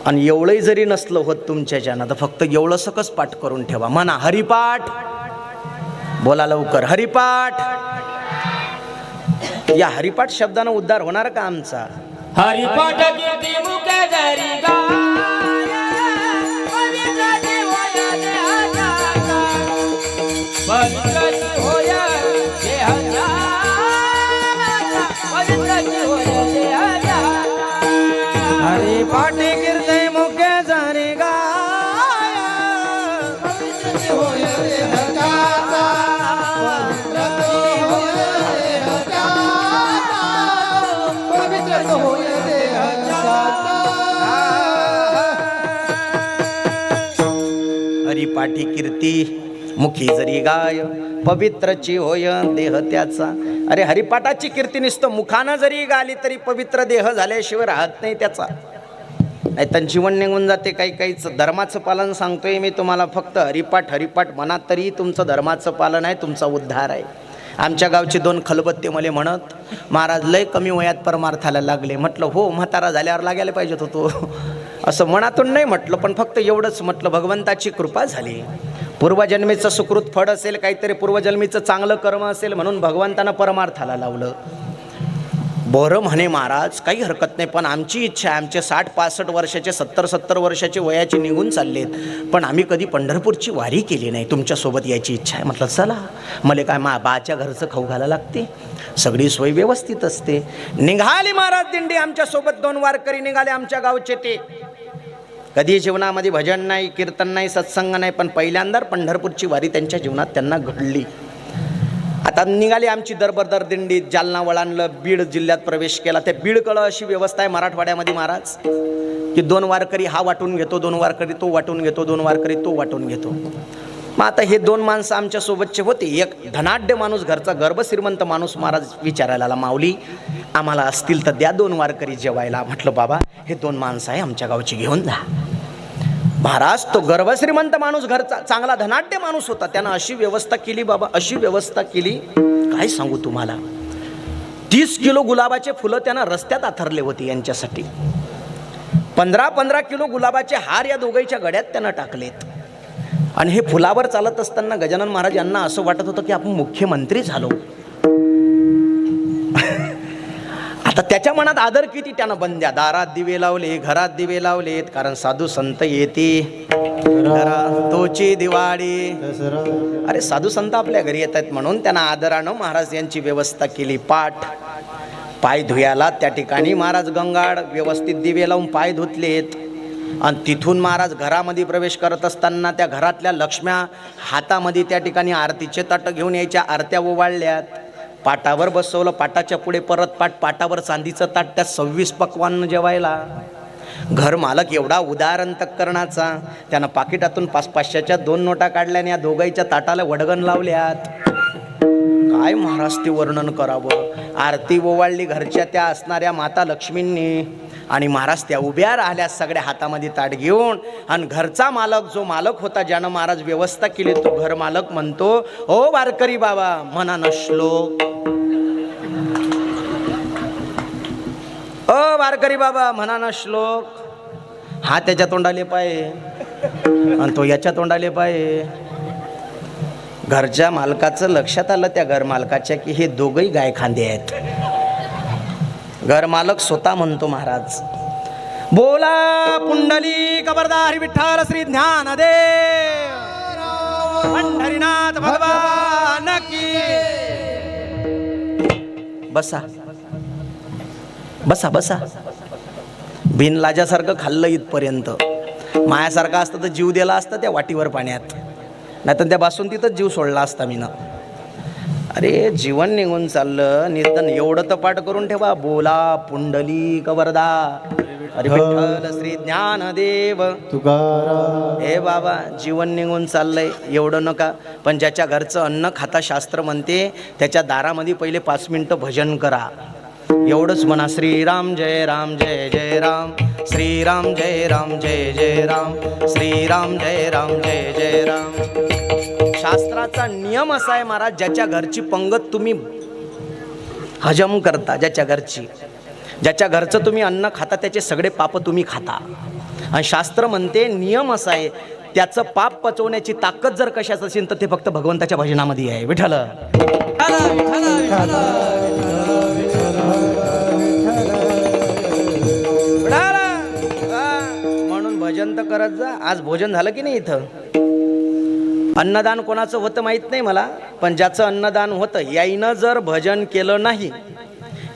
आणि एवढंही जरी नसलं होत तुमच्याच्यानं तर फक्त एवढं सकस पाठ करून ठेवा. म्हणा हरिपाठ, बोला लवकर, हरिपाठ. या हरिपाठ शब्दानं उद्धार होणार का आमचा? हरिपाठ कीर्ती मुखे जरी गाय, पवित्र होय देहाचा, पवित्र होय देहाचा, पवित्र होय देहाचा. हरिपाठ कीर्ती मुखे जरी गाय, पवित्र होय देहाचा, पवित्र होय देहाचा, पवित्र होय. हरिपाठी कीर्ती मुखी जरी गाय, पवित्रची होय देह त्याचा. अरे हरिपाठाची कीर्ती नुसतं मुखानं जरी गाली तरी पवित्र देह झाल्याशिवाय राहत नाही त्याचा. नाही तर जीवन निघून जाते. काहीच धर्माचं पालन सांगतोय मी तुम्हाला, फक्त हरिपाठ म्हणा तरी तुमचं धर्माचं पालन आहे, तुमचा उद्धार आहे. आमच्या गावचे 2 खलबत्ते मला म्हणत, महाराज लय कमी वयात परमार्थाला लागले. म्हटलं हो, म्हातारा झाल्यावर लागायला पाहिजेत होतो. असं मनातून नाही म्हटलं, पण फक्त एवढंच म्हटलं, भगवंताची कृपा झाली. पूर्वजन्मीचं सुकृत फळ असेल, काहीतरी पूर्वजन्मीचं चांगलं कर्म असेल म्हणून भगवंतानं परमार्थाला लावलं. बरं म्हणे महाराज, काही हरकत नाही, पण आमची इच्छा आहे, आमचे 60-65 वर्षाचे, 70-70 वर्षाचे वयाचे निघून चाललेत, पण आम्ही कधी पंढरपूरची वारी केली नाही, तुमच्यासोबत यायची इच्छा आहे. म्हटलं चला. मला काय बाच्या घरचं खाऊ घालायला लागते, सगळी सोय व्यवस्थित असते. निघाली महाराज दिंडी, आमच्यासोबत 2 वारकरी निघाले आमच्या गावचे. ते कधी जीवनामध्ये भजन नाही, कीर्तन नाही, सत्संग नाही, पण पहिल्यांदा पंढरपूरची वारी त्यांच्या जीवनात त्यांना घडली. आता निघाली आमची दरबरदर दिंडी. जालना वळांलं, बीड जिल्ह्यात प्रवेश केला. त्या बीडकडं अशी व्यवस्था आहे मराठवाड्यामध्ये महाराज, की 2 वारकरी हा वाटून घेतो, 2 वारकरी तो वाटून घेतो, 2 वारकरी तो वाटून घेतो. मग आता हे 2 माणसं आमच्या सोबतचे होते. एक धनाढ्य माणूस, घरचा गर्भश्रीमंत माणूस महाराज विचारायला आला, माऊली आम्हाला असतील तर द्या 2 वारकरी जेवायला. म्हटलं बाबा हे 2 माणसं आहे आमच्या गावची, घेऊन जा. महाराज तो गर्भश्रीमंत माणूस, घरचा चांगला धनाढ्य माणूस होता, त्यानं अशी व्यवस्था केली बाबा, अशी व्यवस्था केली, काय सांगू तुम्हाला. 30 किलो गुलाबाचे फुलं त्यानं रस्त्यात आथरले होते यांच्यासाठी. 15-15 किलो गुलाबाचे हार या दोघांच्या गड्यात त्यानं टाकलेत. आणि हे फुलावर चालत असताना गजानन महाराज यांना असं वाटत होतं की आपण मुख्यमंत्री झालो. आता त्याच्या मनात आदर किती. त्यानं बंद्या दारात दिवे लावले, घरात दिवे लावलेत, कारण साधू संत येते. करा तोची दिवाळी. दसरा. अरे साधू संत आपल्या घरी येत आहेत म्हणून त्यांना आदरानं महाराज यांची व्यवस्था केली. पाय धुयाला त्या ठिकाणी महाराज गंगाड व्यवस्थित दिवे लावून पाय धुतलेत. आणि तिथून महाराज घरामध्ये प्रवेश करत असताना त्या घरातल्या लक्ष्म्या हातामध्ये त्या ठिकाणी आरतीचे ताटं घेऊन यायच्या, आरत्या ओवाळल्यात. पाटावर बसवलं, पाटाच्या पुढे परत पाटावर चांदीचं ताट, त्या 26 पक्वान्न जेवायला. घर मालक एवढा उदार अंतःकरणाचा, त्यानं पाकिटातून 500च्या 2 नोटा काढल्याने या दोघांच्या ताटाला वडगण लावल्यात. काय महाराज ते वर्णन करावं. आरती ओवाळली घरच्या त्या असणाऱ्या माता लक्ष्मींनी आणि महाराज त्या उभ्या राहिल्या सगळ्या हातामध्ये ताट घेऊन. आणि घरचा मालक जो मालक होता ज्यानं महाराज व्यवस्था केली तो घर मालक म्हणतो, ओ वारकरी बाबा म्हणा न श्लोक. ओ वारकरी बाबा म्हणा ना श्लोक. हा त्याच्या तोंडाले पाय आणि तो याच्या तोंडाले पाय. घरच्या मालकाचं लक्षात आलं त्या घर मालकाच्या की हे दोघही गायखांदे आहेत. घर मालक स्वतः म्हणतो, महाराज बोला पुंडलिक वरदारी विठ्ठल श्री ज्ञानदेव पंढरीनाथ भगवान की. बसा बसा बसा. बिनलाजासारखं खाल्लं इथपर्यंत. मायासारखं असतं तर जीव दिला असता त्या वाटीवर पाण्यात, नाही तर त्या बासुंतीतच जीव सोडला असता मी ना. अरे जीवन निघून चाललं निदान एवढं तर पाठ करून ठेवा, बोला पुंडलिक वरदा हरी विठ्ठल श्री ज्ञानदेव तुकाराम. हे बाबा जीवन निघून चाललंय एवढं नका. पण ज्याच्या घरचं अन्न खाता शास्त्र म्हणते त्याच्या दारामध्ये पहिले 5 मिनिटं भजन करा. एवढंच म्हणा, श्रीराम जय राम जय जय राम, श्रीराम जय राम जय जय राम, श्रीराम जय राम जय जय राम. शास्त्राचा नियम असा आहे महाराज, ज्याच्या घरची पंगत तुम्ही हजम करता, ज्याच्या घरचं तुम्ही अन्न खाता त्याचे सगळे पाप तुम्ही खाता. आणि शास्त्र म्हणते नियम असा आहे, त्याचं पाप पचवण्याची ताकद जर कशाच असेल तर ते फक्त भगवंताच्या भजनामध्ये आहे. विठ्ठल म्हणून भजन तर करत जा. आज भोजन झालं की नाही इथं? अन्नदान कोणाचं होतं माहीत नाही मला, पण ज्याचं अन्नदान होतं याईनं जर भजन केलं नाही,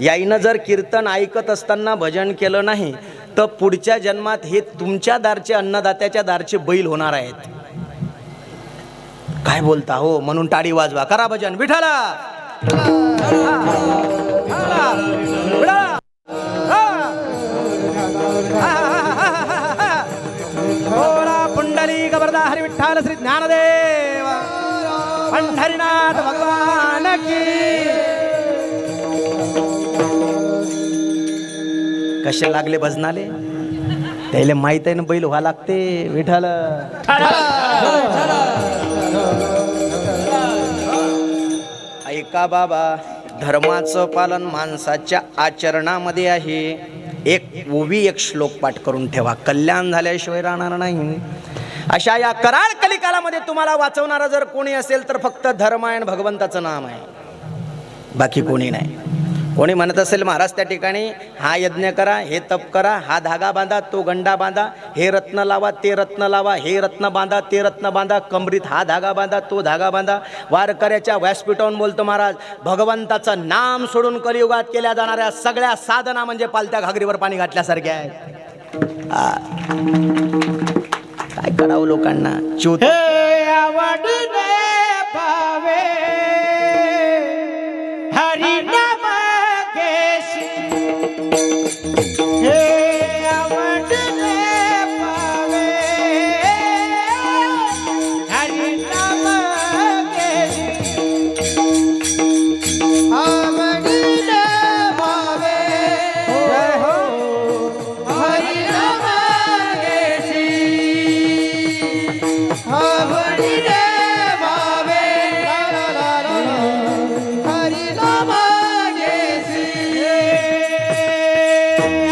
याईनं जर कीर्तन ऐकत असताना भजन केलं नाही तर पुढच्या जन्मात हे तुमच्या दारचे अन्नदात्याच्या दारचे बैल होणार आहेत. काय बोलता हो? म्हणून टाळी वाजवा, करा भजन. विठ्ठला पुंडलिक वरदा हरी विठ्ठल श्री ज्ञानदेव पंढरीनाथ भगवान की. कसे लागले भजनाले? त्याला माहित आहे ना बैल व्हा लागते. विठ्ठल ऐका बाबा, धर्माचं पालन माणसाच्या आचरणामध्ये आहे. एक ओवी एक श्लोक पाठ करून ठेवा, कल्याण झाल्याशिवाय राहणार नाही. अशा या कराळ कलिकालामध्ये तुम्हाला वाचवणारा जर कोणी असेल तर फक्त धर्म आहे आणि भगवंताचं नाम आहे, बाकी कोणी नाही. कोणी म्हणत असेल महाराज त्या ठिकाणी हा यज्ञ करा, हे तप करा, हा धागा बांधा, तो गंडा बांधा, हे रत्न लावा, ते रत्न लावा, हे रत्न बांधा, ते रत्न बांधा, कमरीत हा धागा बांधा, तो धागा बांधा. वारकऱ्याच्या व्यासपीठावरून बोलतो महाराज, भगवंताचं नाम सोडून कलियुगात केल्या जाणाऱ्या सगळ्या साधना म्हणजे पालत्या घागरीवर पाणी घातल्यासारख्या आहे. काय करावं लोकांना? च्यूत हरी नाम केशी हे आवडले पावे, हरी नाम केशी आवडले पावे. जय हो हरी नाम केशी आवडले पावे. हरी नाम केशी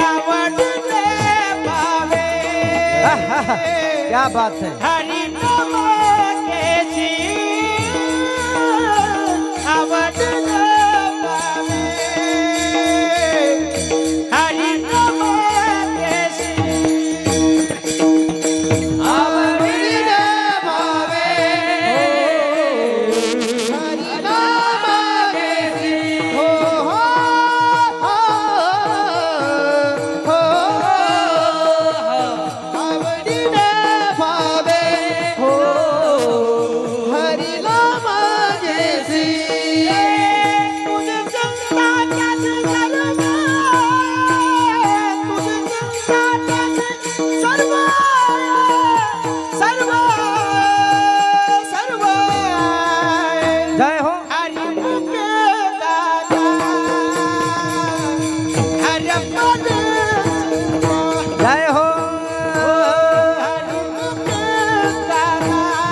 आवडले पावे. क्या बात है. हरी नाम केशी आवडले पावे. हरी नाम केशी आवडले जय हो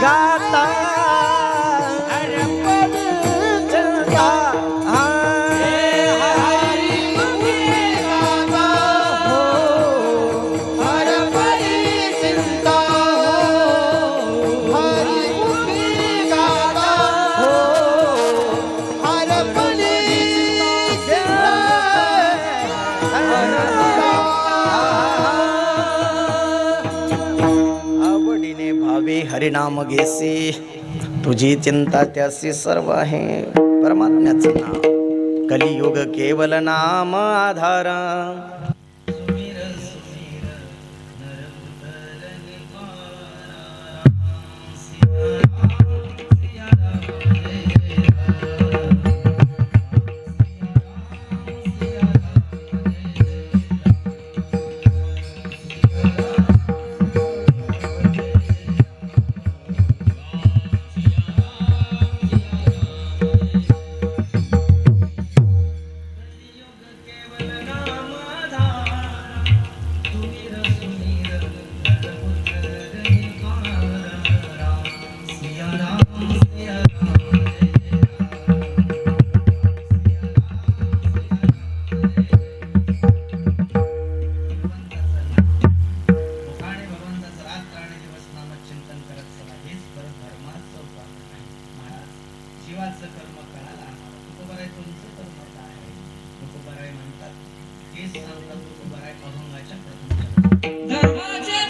गाता चलता आवडीने भावे हरिनाम घेसी तुझी चिंता त्यासी सर्व आहे परमात्म्याचे नाम कलियुग केवल नाम आधार जीवाचं कर्म कळाला आम्हाला तुकोबाराय तुमचं कर्म काय आहे तुकोबाराय म्हणतात तेच सांगतात तुकोबाराय अभंगाच्या प्रथम धर्माचे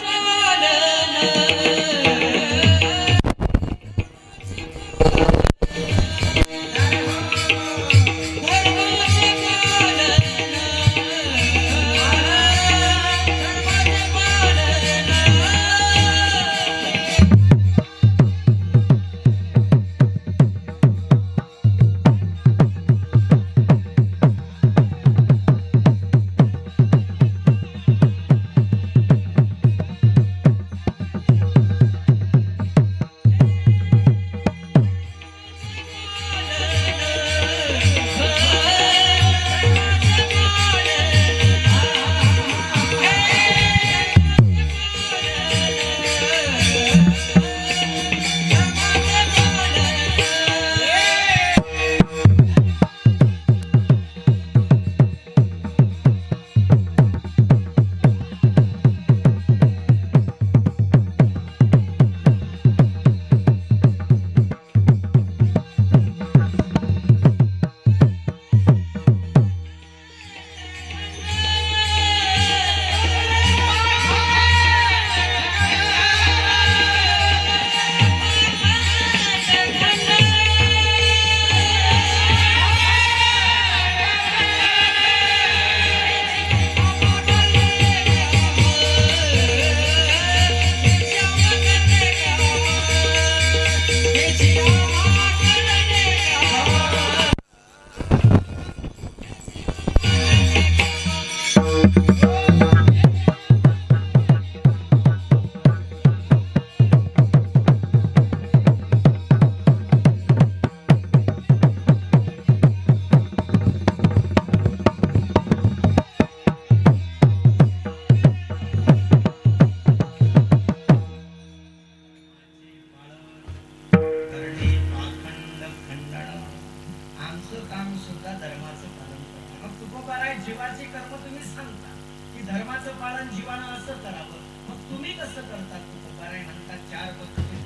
जीवाची कर्म तुम्ही सांगता की धर्माचं पालन जीवानं असं करावं मग तुम्ही कसं करता तुकोबाराय म्हणतात चार पद्धती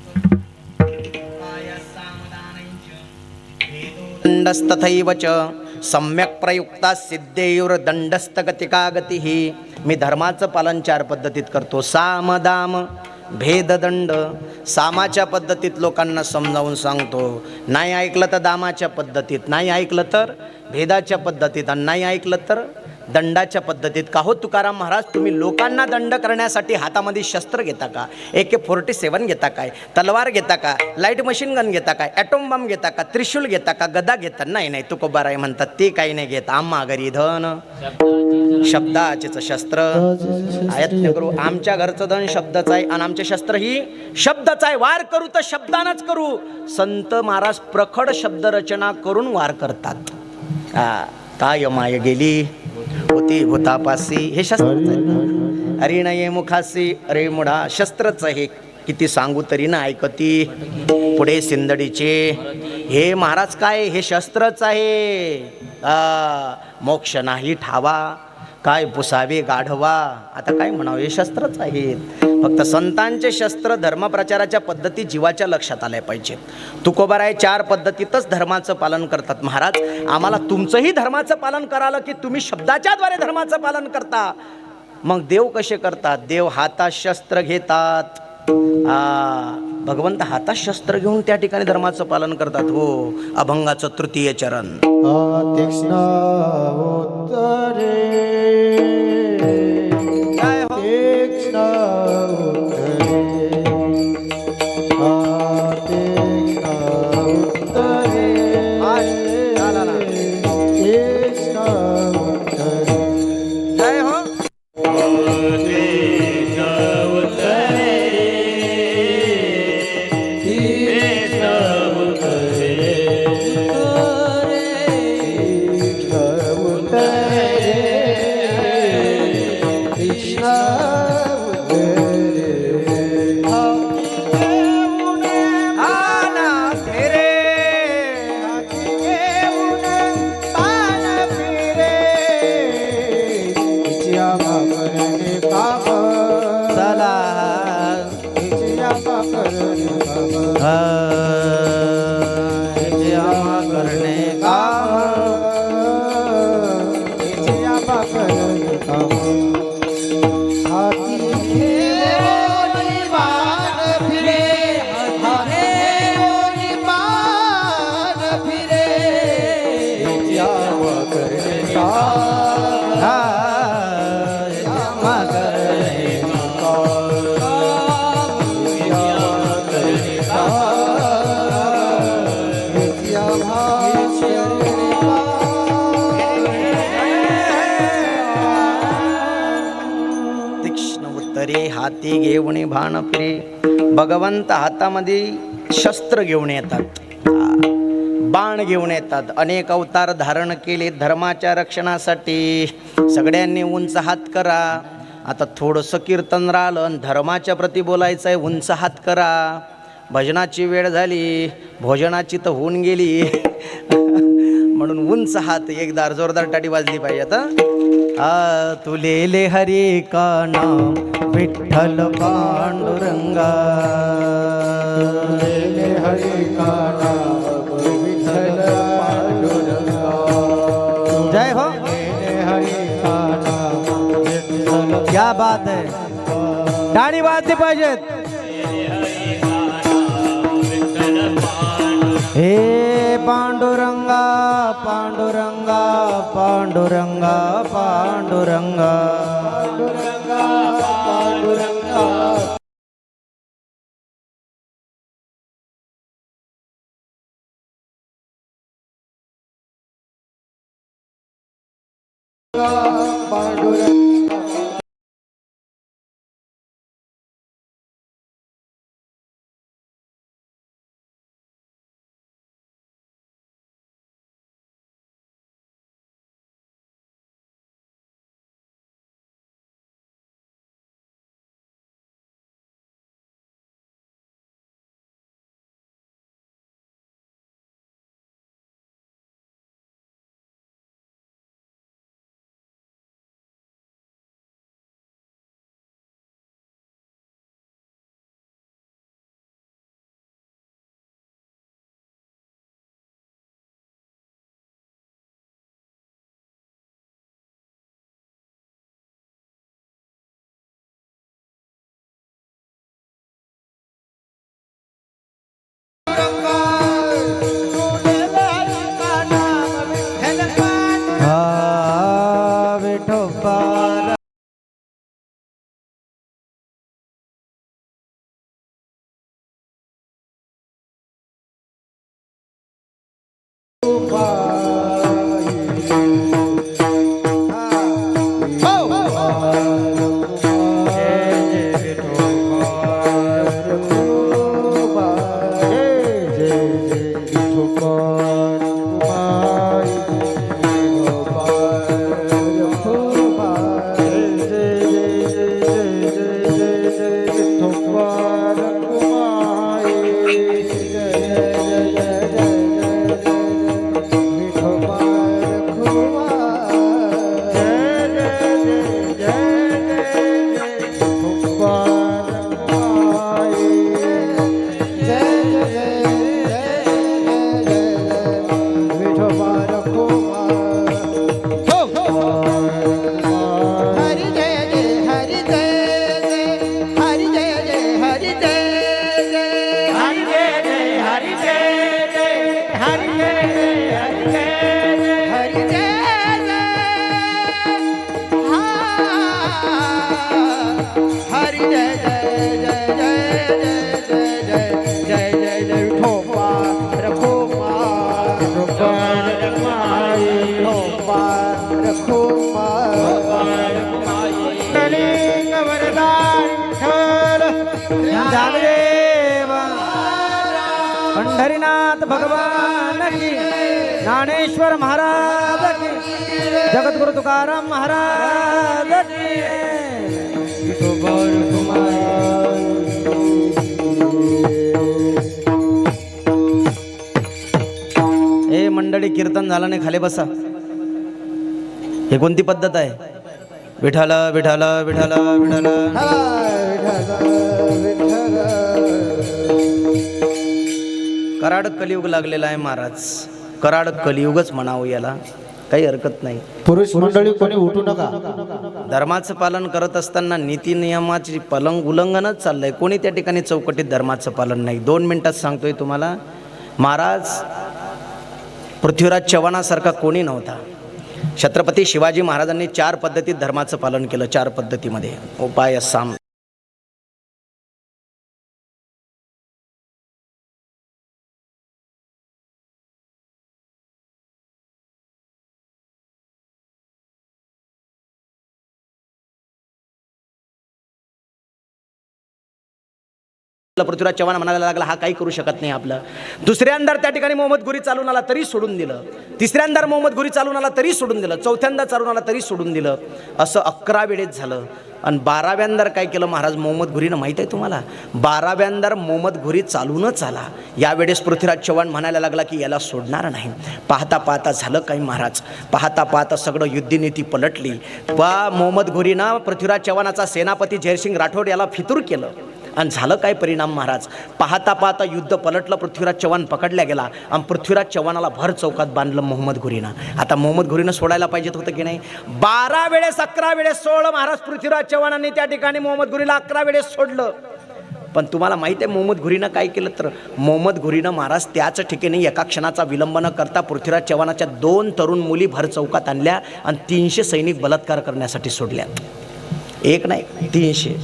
काय सामदानंच दंडस्तथैव च सम्यक प्रयुक्ता सिद्धेयुर्दंडस्तगतिका गतिः मी धर्माचं पालन चार पद्धतीत करतो साम दाम भेददंड सामाच्या पद्धतीत लोकांना समजावून सांगतो नाही ऐकलं तर दामाच्या पद्धतीत नाही ऐकलं तर भेदाच्या पद्धतीत आणि नाही ऐकलं तर दंडाच्या पद्धतीत का हो तुकाराम महाराज तुम्ही लोकांना दंड करण्यासाठी हातामध्ये शस्त्र घेता का AK-47 घेता काय तलवार घेता का लाईट मशीन गन घेता काय ॲटोम बम घेता का त्रिशूल घेता का गदा घेता नाही नाही तुकोबाराय म्हणतात ते काही नाही घेत आम्हा घरी धन शब्दाचेच शस्त्र आयत्न करू आमच्या घरचं धन शब्दाचं आहे आणि आमचे शस्त्र ही शब्दाचं आहे वार करू तर शब्दानच करू संत महाराज प्रखड शब्द रचना करून वार करतात काय माय गेली होती भूतापासी हे शस्त्रच आहे. हरिणये मुखासी अरे मुढा शस्त्रच आहे. किती सांगू तरी ना ऐकती पुढे सिंदडीचे हे महाराज काय हे शस्त्रच आहे. मोक्ष नाही ठावा काय पुसावे गाढवा. आता काय म्हणावं हे शस्त्रच आहेत. फक्त संतांचे शस्त्र धर्मप्रचाराच्या पद्धती जीवाच्या लक्षात आल्या पाहिजेत. तुकोबाराय 4 पद्धतीतच धर्माचं पालन करतात. महाराज आम्हाला तुमचंही धर्माचं पालन करालं की तुम्ही शब्दाच्या द्वारे धर्माचं पालन करता. मग देव कसे करतात. देव हातात शस्त्र घेतात. भगवंत हातात शस्त्र घेऊन त्या ठिकाणी धर्माचं पालन करतात. हो अभंगाचं 3य चरण. तीक्ष्ण उत्तरे काय हो तीक्ष्ण उत्तरे तीक्ष्ण उत्तरे तीक्ष्ण उत्तरे जय हो हाती घेऊन भान फिरे. भगवंत हातामध्ये शस्त्र घेऊन येतात. बाण घेऊन येतात. अनेक अवतार धारण केले धर्माच्या रक्षणासाठी. सगळ्यांनी उंच हात करा. आता थोडंसं कीर्तन राहिलं आणि धर्माच्या प्रती बोलायचं आहे. उंच हात करा. भजनाची वेळ झाली. भोजनाची तर होऊन गेली म्हणून उंच हात एकदा जोरदार टाटी वाजली पाहिजे. आता तुलेले हरी का नाम विठ्ठल पांडुरंगा. तुलेले हरी का नाम विठ्ठल पांडुरंगा. जय हो हरी का नाम विठ्ठल. क्या बात है. टाळी वाजली पाहिजेत. हे पांडुरंगा पांडुरंगा पांडुरंगा पांडुरंगा पांडुरंगा पांडुरंगा पांडुरंगा. जागदेव पंढरीनाथ भगवान की, ज्ञानेश्वर महाराज की, जगद्गुरु तुकाराम महाराज की. विठोबा हे मंडळी, कीर्तन झालं नाही, खाली बसा. हे कोणती पद्धत आहे? विठाल विठाल विठाल विठाल. कराड कलियुग लागलेला आहे महाराज. कराड कलियुगच म्हणावं याला, काही हरकत नाही. पुरुष मंडळी कोणी उठू नका. धर्माचं पालन करत असताना नीती नियमाची उल्लंघनच चाललंय. कोणी त्या ठिकाणी चौकटीत धर्माचं पालन नाही. 2 मिनिटात सांगतोय तुम्हाला. महाराज पृथ्वीराज चव्हाणासारखा कोणी नव्हता. छत्रपती शिवाजी महाराजांनी 4 पद्धतीत धर्माचं पालन केलं. 4 पद्धतीमध्ये उपाय साम. पृथ्वीराज चव्हाण म्हणायला लागला, हा काही करू शकत नाही आपलं. दुसऱ्यांदा त्या ठिकाणी मोहम्मद घुरी चालून आला तरी सोडून दिलं. तिसऱ्यांदा मोहम्मद घुरी चालून आला तरी सोडून दिलं. चौथ्यांदा चालून आला तरी सोडून दिलं. असं 11 वेळेस झालं. आणि 12व्यांदा काय केलं महाराज मोहम्मद घुरीनं, माहीत आहे तुम्हाला? 12व्यांदा मोहम्मद घुरी चालूनच आला. यावेळेस पृथ्वीराज चव्हाण म्हणायला लागला की याला सोडणार नाही. पाहता पाहता झालं काही महाराज, पाहता पाहता सगळं युद्धनीती पलटली. मोहम्मद घुरीनं पृथ्वीराज चव्हाणाचा सेनापती जयसिंग राठोड याला फितूर केलं. आणि झालं काय परिणाम महाराज? पाहता पाहता युद्ध पलटलं. पृथ्वीराज चव्हाण पकडल्या गेला आणि पृथ्वीराज चव्हाणाला भर चौकात बांधलं मोहम्मद घुरीनं. आता मोहम्मद घुरीनं सोडायला पाहिजेत होतं की नाही? 12 वेळेस 11 वेळेस सोडलं महाराज पृथ्वीराज चव्हाणांनी त्या ठिकाणी मोहम्मद घुरीला 11 वेळेस सोडलं. पण तुम्हाला माहिती आहे मोहम्मद घुरीनं काय केलं? तर मोहम्मद घुरीनं महाराज त्याच ठिकाणी एका क्षणाचा विलंब न करता पृथ्वीराज चव्हाणाच्या 2 तरुण मुली भर चौकात आणल्या आणि 300 सैनिक बलात्कार करण्यासाठी सोडल्या. 1 नाही 300.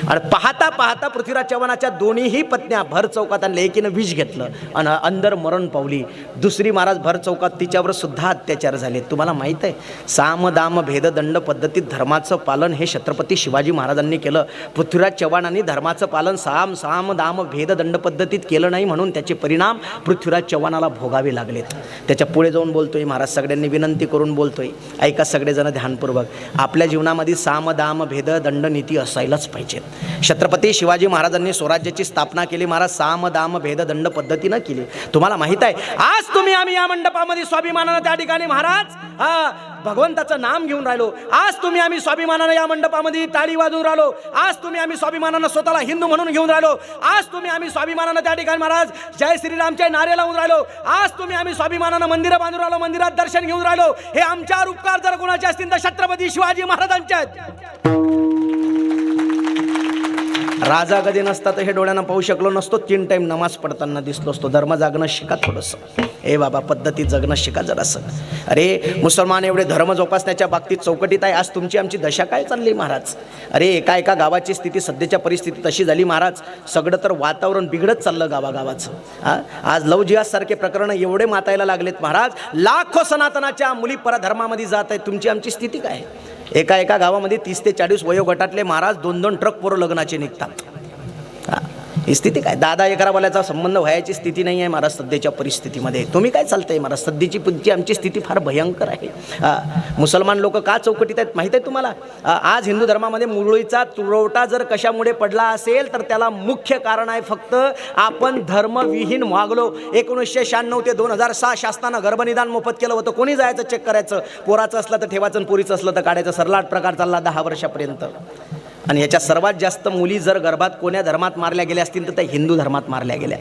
आणि पाहता पाहता पृथ्वीराज चव्हाणाच्या दोन्हीही पत्न्या भर चौकात आणल्या. एकीनं विष घेतलं आणि अंदर मरण पावली. दुसरी महाराज भर चौकात तिच्यावर सुद्धा अत्याचार झाले. तुम्हाला माहीत आहे साम दाम भेद दंड पद्धतीत धर्माचं पालन हे छत्रपती शिवाजी महाराजांनी केलं. पृथ्वीराज चव्हाणांनी धर्माचं पालन साम दाम भेद दंड पद्धतीत केलं नाही म्हणून त्याचे परिणाम पृथ्वीराज चव्हाणाला भोगावे लागलेत. त्याच्या पुढे जाऊन बोलतोय महाराज, सगळ्यांनी विनंती करून बोलतोय, ऐका सगळेजण ध्यानपूर्वक. आपल्या जीवनामध्ये साम दाम भेद दंड नीती असायलाच पाहिजे. छत्रपती शिवाजी महाराजांनी स्वराज्याची स्थापना केली महाराज साम दाम भेद दंड पद्धतीनं केली. तुम्हाला माहित आहे आज तुम्ही आम्ही या मंडपामध्ये स्वाभिमानानं त्या ठिकाणी महाराज भगवंताचं नाम घेऊन राहिलो. आज तुम्ही आम्ही स्वाभिमानानं या मंडपामध्ये टाळी वाजवून राहिलो. आज तुम्ही आम्ही स्वाभिमानानं स्वतःला हिंदू म्हणून घेऊन राहिलो. आज तुम्ही आम्ही स्वाभिमानानं त्या ठिकाणी महाराज जय श्रीरामचे नारे लावून राहिलो. आज तुम्ही आम्ही स्वाभिमानानं मंदिरं बांधून राहिलो, मंदिरात दर्शन घेऊन राहिलो. हे आमच्यावर उपकार जर कोणाचे असतील तर छत्रपती शिवाजी महाराजांचे आहेत. राजा कधी नसता तर हे डोळ्यानं पाहू शकलो नसतो. 3 टाइम नमाज पडताना दिसलो असतो. धर्म जागणं शिका थोडंसं. ए बाबा पद्धतीत जगणं शिका जरासं. अरे मुसलमान एवढे धर्म जोपासण्याच्या बाबतीत चौकटीत आहे. आज तुमची आमची दशा काय चालली महाराज? अरे एका गावाची स्थिती सध्याच्या परिस्थितीत अशी झाली महाराज, सगळं तर वातावरण बिघडत चाललं गावागावाचं. आज लव जिहादसारखे प्रकरणं एवढे मातायला लागलेत महाराज. लाखो सनातनाच्या मुली परधर्मामध्ये जात आहेत. तुमची आमची स्थिती काय? एका गावामध्ये 30 ते 40 वयोगटातले महाराज 2-2 ट्रक पोरं लग्नाचे निघतात. ही स्थिती काय? 10-11 वाल्याचा संबंध व्हायची स्थिती नाही आहे महाराज सध्याच्या परिस्थितीमध्ये. तुम्ही काय चालतंय महाराज? सध्याची पुढची आमची स्थिती फार भयंकर आहे. मुसलमान लोक का चौकटीत आहेत माहीत आहे तुम्हाला? आज हिंदू धर्मामध्ये मुरळीचा तुरवटा जर कशामुळे पडला असेल तर त्याला मुख्य कारण आहे फक्त आपण धर्मविहीन वागलो. 1996 ते 2006 शासनानं गर्भनिदान मोफत केलं होतं. कोणी जायचं चेक करायचं? पोराचं असलं तर ठेवायचं आणि पोरीचं असलं तर काढायचं. सरलाट प्रकार चालला 10 वर्षापर्यंत. आणि याच्या सर्वात जास्त मुली जर गर्भात कोण्या धर्मात मारल्या गेल्या असतील तर त्या हिंदू धर्मात मारल्या गेल्या.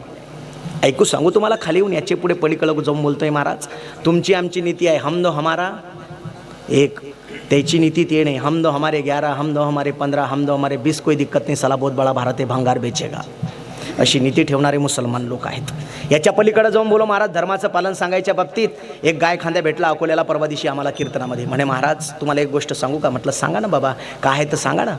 ऐकू सांगू तुम्हाला खाली येऊन याचे पुढे पलीकडं जाऊन बोलतोय महाराज. तुमची आमची नीती आहे हम दो हमारा एक. त्याची नीती ते नाही हम दो हमारे 11, हम दो हमारे 15, हम दो हमारे 20. कोई दिक्कत नहीं, साला बहुत बड़ा भारत है, भंगार बेचेगा. अशी नीती ठेवणारे मुसलमान लोक आहेत. याच्या पलीकडे जाऊन बोलो महाराज धर्माचं पालन सांगायच्या बाबतीत एक गाय खांद्या भेटला अकोल्याला परवा दिवशी आम्हाला कीर्तनामध्ये. म्हणे महाराज तुम्हाला एक गोष्ट सांगू का? म्हटलं सांगा ना बाबा, काय आहे तर सांगा ना.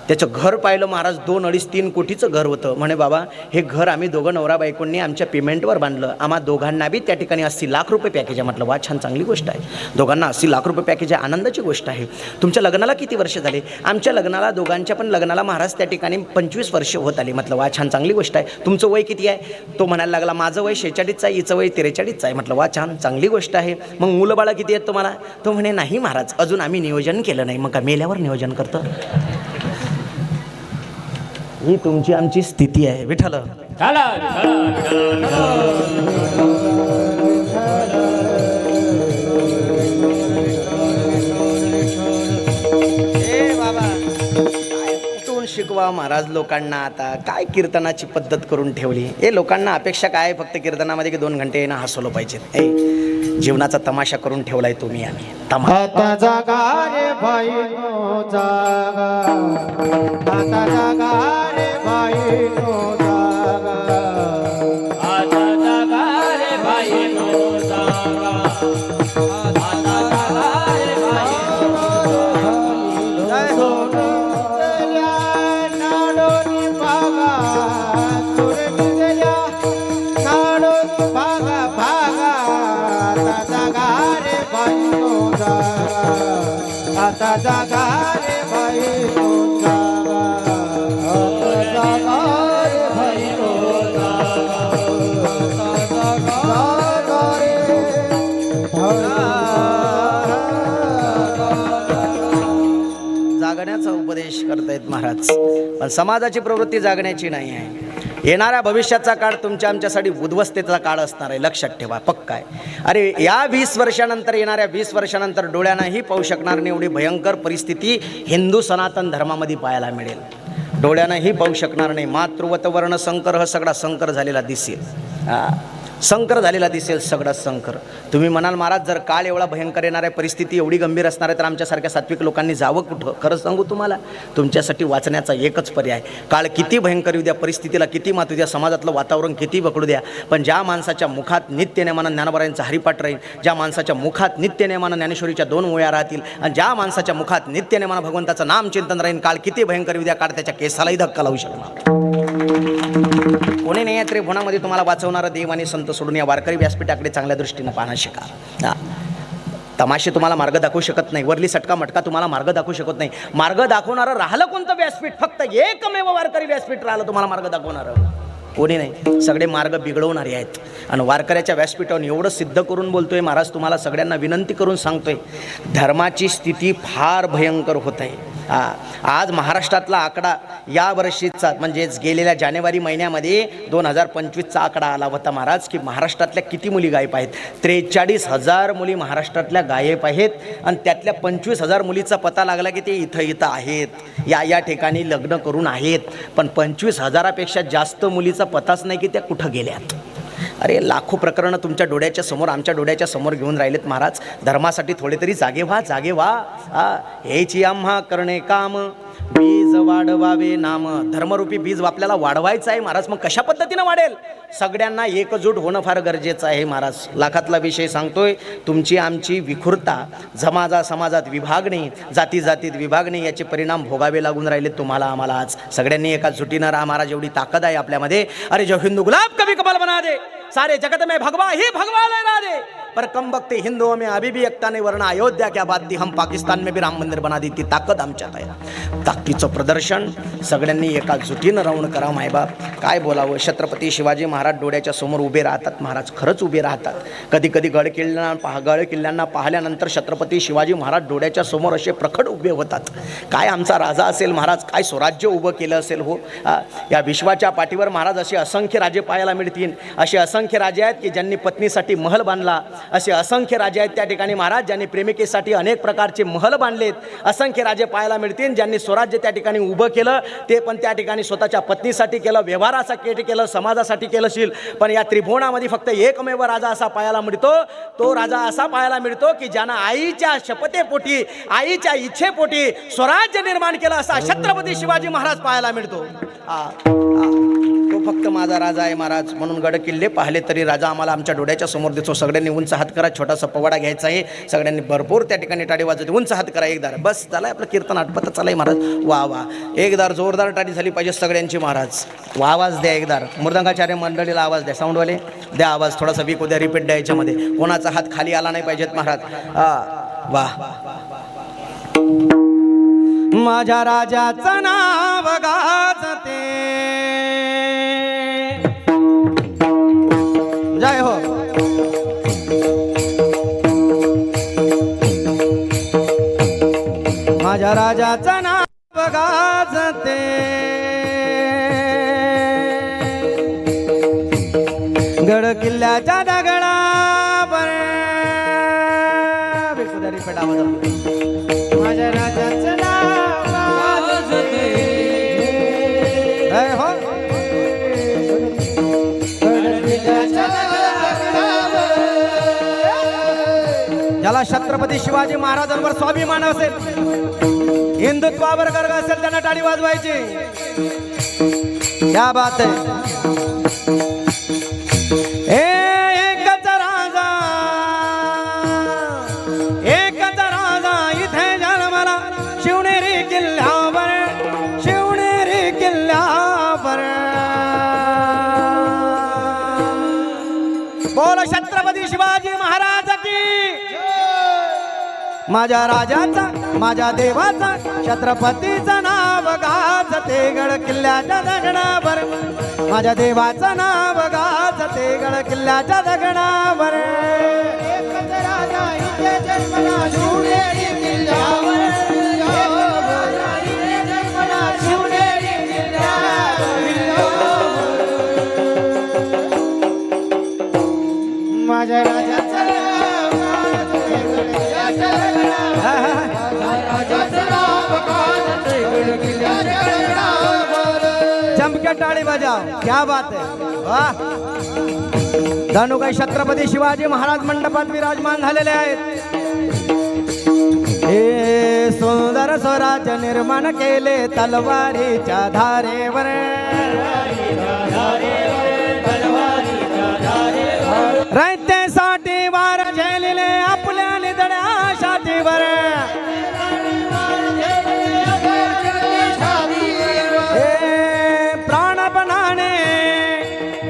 त्याचं घर पाहिलं महाराज, 2-2.5-3 कोटीचं घर होतं. म्हणे बाबा हे घर आम्ही दोघं नवरा बायकोंनी आमच्या पेमेंटवर बांधलं. आम्हा दोघांना बी त्या ठिकाणी 80 लाख रुपये पॅकेज आहे. म्हटलं वा छान, चांगली गोष्ट आहे. दोघांना 80 लाख रुपये पॅकेज आहे, आनंदाची गोष्ट आहे. तुमच्या लग्नाला किती वर्ष झाले? आमच्या लग्नाला, दोघांच्या पण लग्नाला महाराज त्या ठिकाणी 25 वर्ष होत आली. म्हटलं वा छान, चांगली गोष्ट आहे. तुमचं वय किती आहे? तो म्हणायला लागला माझं वय 46 आहे, हिचं वय 43 आहे. म्हटलं वा छान, चांगली गोष्ट आहे. मग मुलं बाळा किती आहेत तुम्हाला? तो म्हणे नाही महाराज अजून आम्ही नियोजन केलं नाही. मग का मेल्यावर नियोजन करतं? ही तुमची आमची स्थिती आहे. विठ्ठल शिकवा महाराज लोकांना. आता काय कीर्तनाची पद्धत करून ठेवली. हे लोकांना अपेक्षा काय आहे फक्त कीर्तनामध्ये की 2 घंटे येणं हसवलं पाहिजे. जीवनाचा तमाशा करून ठेवलाय तुम्ही. आम्ही आता जागा रे भाई नो जागा, आता जागा रे भाई नो जागा, आता जागा रे भाई नो जागा, आता जागा रे भाई नो जागा. नाडोनी भागा सुरती गेल्या, नाडोनी भागा भागा, आता जागा रे भाई नो जागा, आता जागा रे भाई नो जागा, आता जागा रे भाई नो जागा, आता जागा रे जागण्याचा उपदेश करतायत महाराज. पण समाजाची प्रवृत्ती जागण्याची नाही आहे. येणाऱ्या भविष्याचा काळ तुमच्या आमच्यासाठी उद्ध्वस्तेचा काळ असणार आहे. लक्षात ठेवा पक्का आहे. अरे या 20 वर्षानंतर, येणाऱ्या 20 वर्षानंतर डोळ्यानंही पाहू शकणार नाही एवढी भयंकर परिस्थिती हिंदू सनातन धर्मामध्ये पाहायला मिळेल. डोळ्यानंही पाहू शकणार नाही. मातृवत वर्ण संकर हा सगळा संकर झालेला दिसेल. संकर झालेला दिसेल सगळा संकर. तुम्ही म्हणाल महाराज जर काळ एवढा भयंकर येणार आहे, परिस्थिती एवढी गंभीर असणार आहे, तर आमच्यासारख्या सात्विक लोकांनी जावं कुठं? खरं सांगू तुम्हाला, तुमच्यासाठी वाचण्याचा एकच पर्याय. काळ किती भयंकर येऊ द्या, परिस्थितीला किती मातू द्या, समाजातलं वातावरण किती बकडू द्या, पण ज्या माणसाच्या मुखात नित्यनेमानं ज्ञानोबारायांचा हरिपाठ राहील, ज्या माणसाच्या मुखात नित्यनेमानं ज्ञानेश्वरीच्या 2 ओळ्या राहतील, आणि ज्या माणसाच्या मुखात नित्यनेमानं भगवंताचं नामचिंतन राहील, काळ किती भयंकर येऊ द्या, काळ त्याच्या केसालाही धक्का लावू शकणार कोणी नाही आहे. त्रिभुवनामध्ये तुम्हाला वाचवणारा देव आणि संत सोडून या वारकरी व्यासपीठाकडे चांगल्या दृष्टीनं पाहणं शिका. तमाशे तुम्हाला मार्ग दाखवू शकत नाही. वरली सटका मटका तुम्हाला मार्ग दाखवू शकत नाही. मार्ग दाखवणारं राहिलं कोणतं व्यासपीठ? फक्त एकमेव वारकरी व्यासपीठ राहिलं तुम्हाला मार्ग दाखवणारं. कोणी नाही. सगळे मार्ग बिघडवणारे आहेत. आणि वारकऱ्याच्या व्यासपीठावर एवढं सिद्ध करून बोलतोय महाराज, तुम्हाला सगळ्यांना विनंती करून सांगतोय, धर्माची स्थिती फार भयंकर होत आहे. आज महाराष्ट्रातला आकडा या वर्षीचा म्हणजेच गेलेल्या जानेवारी महिन्यामध्ये 2025चा आकडा आला होता महाराज, की महाराष्ट्रातल्या किती मुली गायब आहेत. 43,000 मुली महाराष्ट्रातल्या गायब आहेत. आणि त्यातल्या 25,000 मुलीचा पत्ता लागला की ते इथं आहेत, या ठिकाणी लग्न करून आहेत. पण 25,000पेक्षा जास्त मुलीचा पत्ताच नाही की त्या कुठं गेल्यात. अरे लाखो प्रकरणं तुमच्या डोळ्याच्या समोर, आमच्या डोळ्याच्या समोर घेऊन राहिलेत महाराज. धर्मासाठी थोडे तरी जागे व्हा. हेची आम्हा करणे काम, बीज वाढवावे नाम. धर्मरूपी बीज आपल्याला वाढवायचं आहे महाराज. मग कशा पद्धतीनं वाढेल? सगळ्यांना एकजूट होणं फार गरजेचं आहे महाराज. लाखातला विषय सांगतोय. तुमची आमची विखुरता, समाजात विभागणी, जातीत विभागणी, याचे परिणाम भोगावे लागून राहिले तुम्हाला आम्हाला. आज सगळ्यांनी एका जुटीनं राहा महाराज. एवढी ताकद आहे आपल्यामध्ये. अरे जो हिंदू गुलाब कभी कपाल बना दे, सारे जगत में भगवा ही भगवा लहरा दे, पर कम बख्ते हिंदुओं में अभी भी एकता नहीं, वरना अयोध्या क्या बात थी, हम पाकिस्तान में भी राम मंदिर बना दी. ती ताकद आमच्यात आहे. ताकदीचं प्रदर्शन सगळ्यांनी एका जुटीनं राहून करा. मायबाप काय बोलावं. छत्रपती शिवाजी महाराज डोळ्याच्या समोर उभे राहतात महाराज. खरंच उभे राहतात. कधी गड किल्ल्यांना पाहिल्यानंतर छत्रपती शिवाजी महाराज डोळ्याच्या समोर असे प्रखड उभे होतात. काय आमचा राजा असेल महाराज, काय स्वराज्य उभं केलं असेल हो. या विश्वाच्या पाठीवर महाराज असे असंख्य राजे पाहायला मिळतील. असे असंख्य राजे आहेत की ज्यांनी पत्नीसाठी महल बांधला. असे असंख्य राजे आहेत त्या ठिकाणी महाराज ज्यांनी प्रेमिकेसाठी अनेक प्रकारचे महल बांधलेत. असंख्य राजे पाहायला मिळतील ज्यांनी स्वराज्य त्या ठिकाणी उभं केलं. ते पण त्या ठिकाणी स्वतःच्या पत्नीसाठी केलं, व्यवहारासाठी केलं, समाजासाठी केलं असेल. पण या त्रिभुवनामध्ये फक्त एकमेव राजा असा पाहायला मिळतो. तो राजा असा पाहायला मिळतो की ज्यानं आईच्या शपथेपोटी, आईच्या इच्छेपोटी स्वराज्य निर्माण केलं, असा छत्रपती शिवाजी महाराज पाहायला मिळतो. फक्त माझा राजा आहे महाराज, म्हणून गड किल्ले पाहिले तरी राजा आम्हाला आमच्या डोळ्याच्या समोर दिसतो. सगळ्यांनी उंच हात करा, छोटासा पवाडा घ्यायचा आहे, सगळ्यांनी भरपूर त्या ठिकाणी टाळी वाजवते. उंच हात करा एकदार, बस झालं आपलं कीर्तन आटपत चालाय महाराज. वा वा, एकदार जोरदार टाळी झाली पाहिजे सगळ्यांची महाराज. वा आवाज द्या एकदार, मृदंगाचार्य मंडळीला आवाज द्या, साऊंडवाले द्या आवाज, थोडासा वीक उद्या रिपीट द्या याच्यामध्ये. कोणाचा हात खाली आला नाही पाहिजेत महाराज. वा, माझ्या राजाचं नाव गाजते, जय हो. माझ्या राजाचं नाव गाजते, गड किल्ल्याच्या दगडावर बेखुदारी पेटावर माझ्या राजाचं नाव गाजते. जय हो. ज्याला छत्रपती शिवाजी महाराजांवर स्वाभिमान असेल, हिंदुत्वावर गर्व असेल, त्यांना टाळी वाजवायची. क्या बात आहे. एकच राजा, एकच राजा इथे जन्मला, शिवनेरी किल्ल्यावर, शिवनेरी किल्ल्यावर. बोल छत्रपती शिवाजी महाराज की. माझ्या राजाचा, माझ्या देवाचा, छत्रपतीचं नाव गाजते गड किल्ल्याच्या दगडावर. माझ्या देवाचं नाव गाजते गड किल्ल्याच्या दगडावर. एकच राजा इथे जन्मला, शिवनेरी किल्ल्यावर. इथे जन्मला, शिवनेरी किल्ल्यावर. माझ्या राजाचं नाव गाजते गड किल्ल्याच्या चमक्या टाळी बजाव. क्या बात आहे. वाह, जणू काही छत्रपती शिवाजी महाराज मंडपात विराजमान झालेले आहेत. हे सुंदर स्वराज्य निर्माण केले तलवारीच्या धारेवर. रयतेसाठी वार झेलिले आपल्या निधड्या छातीवर.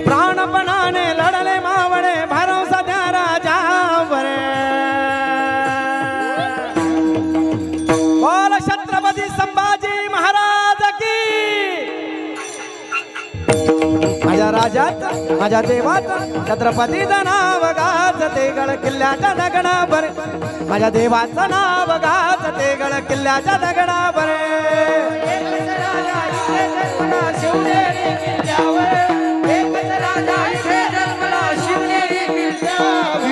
प्राणपणाने लढले मावळे, भरवसा त्या राजावर. बोल छत्रपती संभाजी महाराज की. माझ्या राजात, माझ्या देवात, छत्रपतीचं नाव गाजते गड किल्ल्याच्या दगडावर. माझ्या देवाचं नाव गाजते गड किल्ल्याच्या दगडावर. एकच राजा इथे जन्मला, शिवनेरी किल्ल्यावर. एकच राजा इथे जन्मला, शिवनेरी किल्ल्यावर.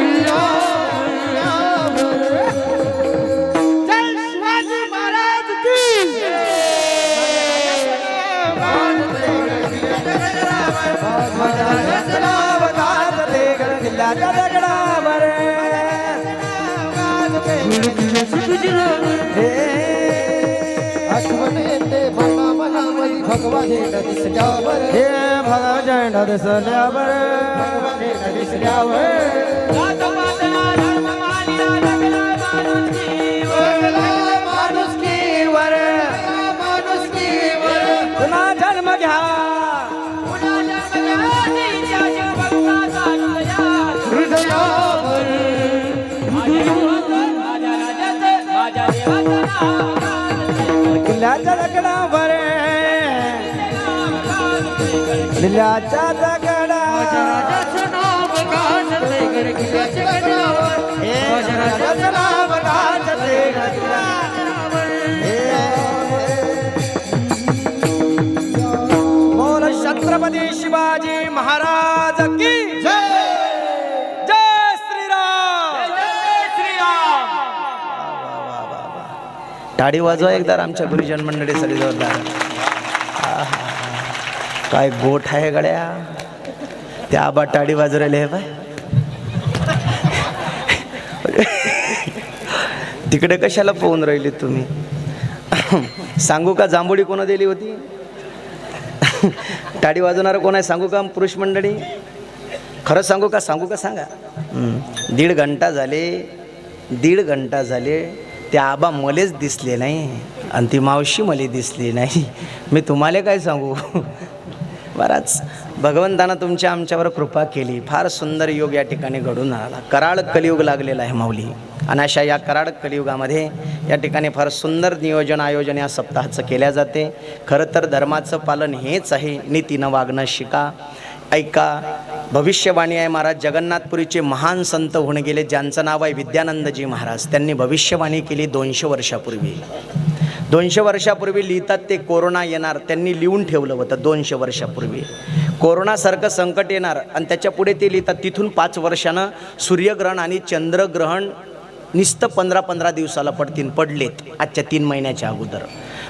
जय शिवाजी महाराज की. माझ्या राजाचं नाव गाजते गड किल्ल्याच्या दगडावर. आठवण येते मला मनामध्ये, भगवा झेंडा दिसल्यावर. हे भगवा झेंडा दिसल्यावर. भगवा झेंडा दिसल्यावर. माणुसकीवर, माणुसकीवर. पुन्हा जन्म घ्या, हृदयावर. किल्ल्याच्या दगडावर, किल्ल्याच्या दगडावर. राजाचं नाव गाजते गड किल्ल्याच्या गडावर. माझ्या राजाचं नाव गाजते गड किल्ल्यावर. बोल छत्रपती शिवाजी महाराज की. जय श्रीराम. टाळी वाजवा एकदा आमच्या गुरुजन मंडळी सगळी जोरदार. काय गोठ आहे गड्या, त्या आबा टाळी वाजू राहिले बाय. तिकडे कशाला पोहून राहिली तुम्ही. सांगू का जांभुळी कोण दिली होती. टाळी वाजवणारं कोण आहे सांगू का पुरुष मंडळी? खरं सांगू का सांगा? 1.5 घंटा झाले ते आबा मलेच दिसले नाही आणि ती मावशी मले दिसली नाही. मी तुम्हाला काय सांगू? बराच भगवंतानं तुमच्या आमच्यावर कृपा केली. फार सुंदर योग या ठिकाणी घडून आला. कराळ कलियुग लागलेला आहे माऊली. आणि अशा या कराळ कलियुगामध्ये या ठिकाणी फार सुंदर नियोजन आयोजन या सप्ताहाचं केल्या जाते. खरं तर धर्माचं पालन हेच आहे. नीतीनं वागणं शिका. ऐका, भविष्यवाणी आहे महाराज. जगन्नाथपुरीचे महान संत होऊन गेले ज्यांचं नाव आहे विद्यानंदजी महाराज. त्यांनी भविष्यवाणी केली 200 वर्षापूर्वी. 200 वर्षापूर्वी लिहितात ते कोरोना येणार. त्यांनी लिहून ठेवलं होतं 200 वर्षापूर्वी कोरोनासारखं संकट येणार. आणि त्याच्या पुढे ते लिहितात तिथून 5 वर्षानं सूर्यग्रहण आणि चंद्रग्रहण नुसतं 15-15 दिवसाला पडलेत आजच्या 3 महिन्याच्या अगोदर.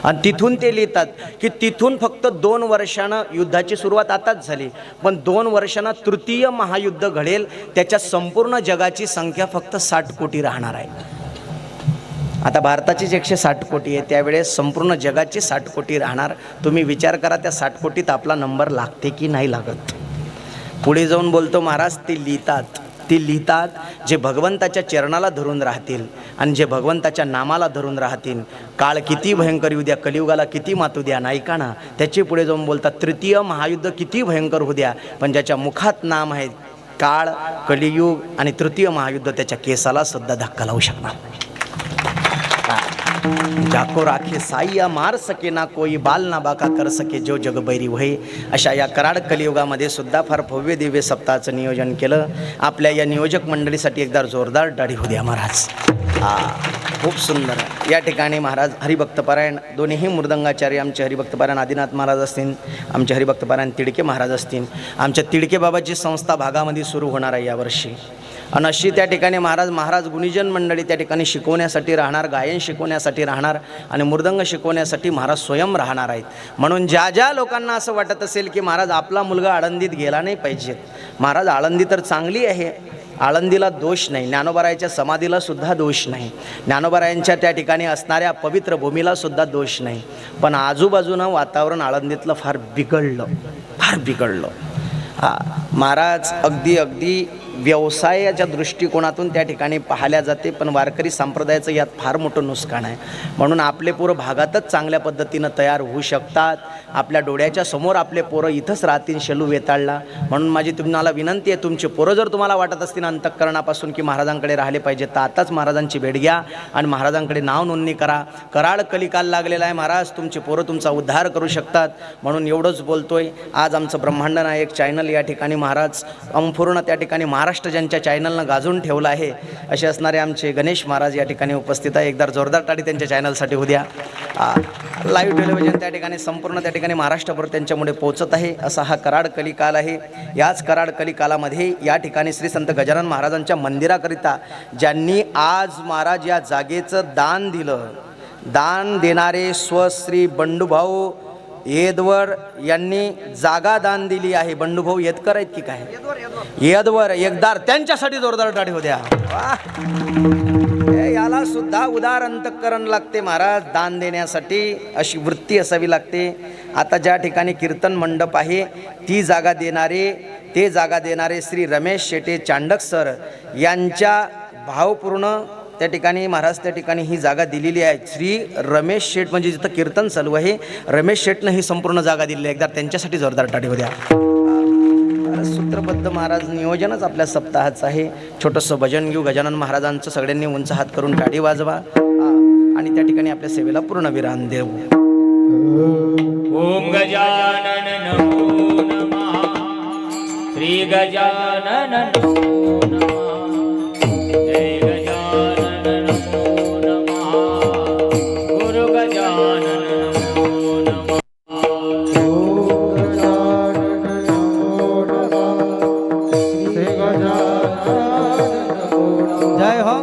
आणि तिथून ते लिहितात की तिथून फक्त 2 वर्षानं युद्धाची सुरुवात आताच झाली, पण 2 वर्षानं तृतीय महायुद्ध घडेल. त्याच्या संपूर्ण जगाची संख्या फक्त 60 कोटी राहणार आहे. आता भारताचीच 160 कोटी आहे, त्यावेळेस संपूर्ण जगाची 60 कोटी राहणार. तुम्ही विचार करा त्या 60 कोटीत आपला नंबर लागते की नाही लागत. पुढे जाऊन बोलतो महाराज ते लिहितात जे भगवंताच्या चरणाला धरून राहतील आणि जे भगवंताच्या नामाला धरून राहतील. काळ किती भयंकर येऊ द्या, कलियुगाला किती मातू द्या, नाही का ना. त्याचे पुढे जाऊन बोलतात तृतीय महायुद्ध किती भयंकर होऊ द्या, पण ज्याच्या मुखात नाम आहे काळ, कलियुग आणि तृतीय महायुद्ध त्याच्या केसाला सुद्धा धक्का लावू शकणार. जाको राखे साईया मार सके ना कोई, बाल ना बाका कर सके जो जग बैरी वहे. अशा या कराड कलियुगामध्ये सुद्धा फार भव्य दिव्य सप्ताहाचं नियोजन केलं. आपल्या या नियोजक मंडळीसाठी एकदा जोरदार टाळी होऊ द्या महाराज. खूप सुंदर. या ठिकाणी महाराज हरिभक्तपारायण दोन्हीही मृदंगाचार्य आमचे हरिभक्तपारायण आदिनाथ महाराज असतील, आमचे हरिभक्तपारायण तिडके महाराज असतील. आमच्या तिडके बाबाची संस्था भागामध्ये सुरू होणार आहे यावर्षी. आणि अशी त्या ठिकाणी महाराज गुणीजन मंडळी त्या ठिकाणी शिकवण्यासाठी राहणार, गायन शिकवण्यासाठी राहणार आणि मृदंग शिकवण्यासाठी महाराज स्वयं राहणार आहेत. म्हणून ज्या लोकांना असं वाटत असेल की महाराज आपला मुलगा आळंदीत गेला नाही पाहिजेत, महाराज आळंदी तर चांगली आहे, आळंदीला दोष नाही, ज्ञानोबारायांच्या समाधीला सुद्धा दोष नाही, ज्ञानोबारायांच्या त्या ठिकाणी असणाऱ्या पवित्र भूमीला सुद्धा दोष नाही, पण आजूबाजूनं वातावरण आळंदीतलं फार बिघडलं. महाराज अगदी व्यवसायाच्या दृष्टिकोनातून त्या ठिकाणी पाहिल्या जाते, पण वारकरी संप्रदायाचं यात फार मोठं नुकसान आहे. म्हणून आपले पोरं भागातच चांगल्या पद्धतीनं तयार होऊ शकतात. आपल्या डोळ्याच्या समोर आपले पोरं इथंच राहतील शेलू वेताळला. म्हणून माझी तुम्हाला विनंती आहे, तुमचे पोरं जर तुम्हाला वाटत असतील अंतःकरणापासून की महाराजांकडे राहिले पाहिजे, तर आताच महाराजांची भेट घ्या आणि महाराजांकडे नाव नोंदणी करा. कराळ कलिकाल लागलेला आहे महाराज, तुमचे पोरं तुमचा उद्धार करू शकतात. म्हणून एवढंच बोलतोय. आज आमचं ब्रह्मांड नायक चॅनल या ठिकाणी महाराज संपूर्ण त्या ठिकाणी महाराष्ट्र ज्यांच्या चॅनलनं गाजून ठेवलं आहे असे असणारे आमचे गणेश महाराज या ठिकाणी उपस्थित आहे. एकदा जोरदार टाळी त्यांच्या चॅनलसाठी होऊ द्या. लाईव्ह टेलिव्हिजन त्या ठिकाणी संपूर्ण त्या ठिकाणी महाराष्ट्रभर त्यांच्यामुळे पोहोचत आहे. असा हा कराड कलिकाल आहे. याच कराड कलिकालामध्ये या ठिकाणी श्री संत गजानन महाराजांच्या मंदिराकरिता ज्यांनी आज महाराज या जागेचं दान दिलं, दान देणारे स्वश्री बंडूभाऊ येदवर यांनी जागा दान दिली आहे. बंडूभाऊ येदकर आहेत की काय? येदवर एकदार त्यांच्यासाठी जोरदार टाळी होऊ द्या. याला सुद्धा उदार अंतःकरण लागते महाराज. दान देण्यासाठी अशी वृत्ती असावी लागते. आता ज्या ठिकाणी कीर्तन मंडप आहे ती जागा देणारे श्री रमेश शेटे चांडक सर यांच्या भावपूर्ण त्या ठिकाणी महाराज त्या ठिकाणी ही जागा दिलेली आहे. श्री रमेश शेठ म्हणजे जिथं कीर्तन चालू आहे रमेश शेठनं ही संपूर्ण जागा दिलेली आहे. एकदा त्यांच्यासाठी जोरदार टाळी होऊ द्या. सूत्रबद्ध महाराज नियोजनच आपल्या सप्ताहाचं आहे. छोटंसं भजन घेऊ गजानन महाराजांचं. सगळ्यांनी उंच हात करून टाळी वाजवा आणि त्या ठिकाणी आपल्या सेवेला पूर्ण विराम देऊ. ओम गजानन नमो नमः. श्री गजानन नमो नमः. जय गजानन नमो नमः. गुरु गजानन नमो नमः. जय हो.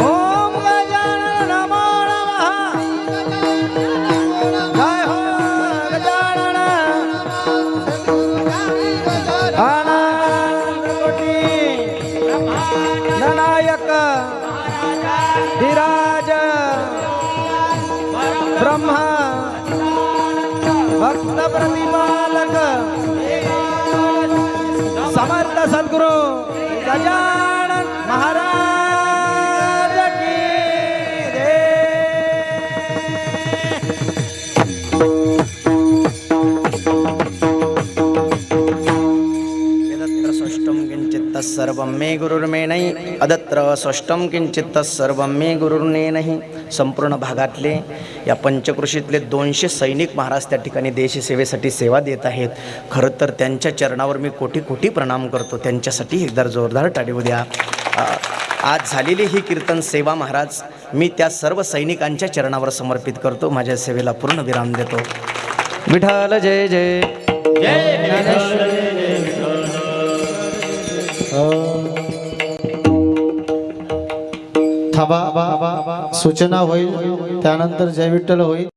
ओम गजानन नमो नमः जय हो गजानन आनंद कोटी नायक विराज ब्रह्मा भक्त प्रतिपालक समर्थ सद्गुरु गजानन महाराज की यदत्र सृष्टं किंचित् तत्सर्वं मे गुरुर्मेनै अदत्र सृष्टं किंचित् तत्सर्वं मे गुरुर्नेनहि. संपूर्ण भागातले या पंचकृषीतले 200 सैनिक महाराज त्या ठिकाणी देशसेवेसाठी सेवा देत आहेत. खरं तर त्यांच्या चरणावर मी कोटी कोटी प्रणाम करतो. त्यांच्यासाठी एकदा जोरदार टाळी होऊ द्या. आज झालेली ही कीर्तन सेवा महाराज मी त्या सर्व सैनिकांच्या चरणावर समर्पित करतो. माझ्या सेवेला पूर्ण विराम देतो. विठ्ठल जय जय थांबा सूचना होईल त्यानंतर जय विठ्ठल होईल.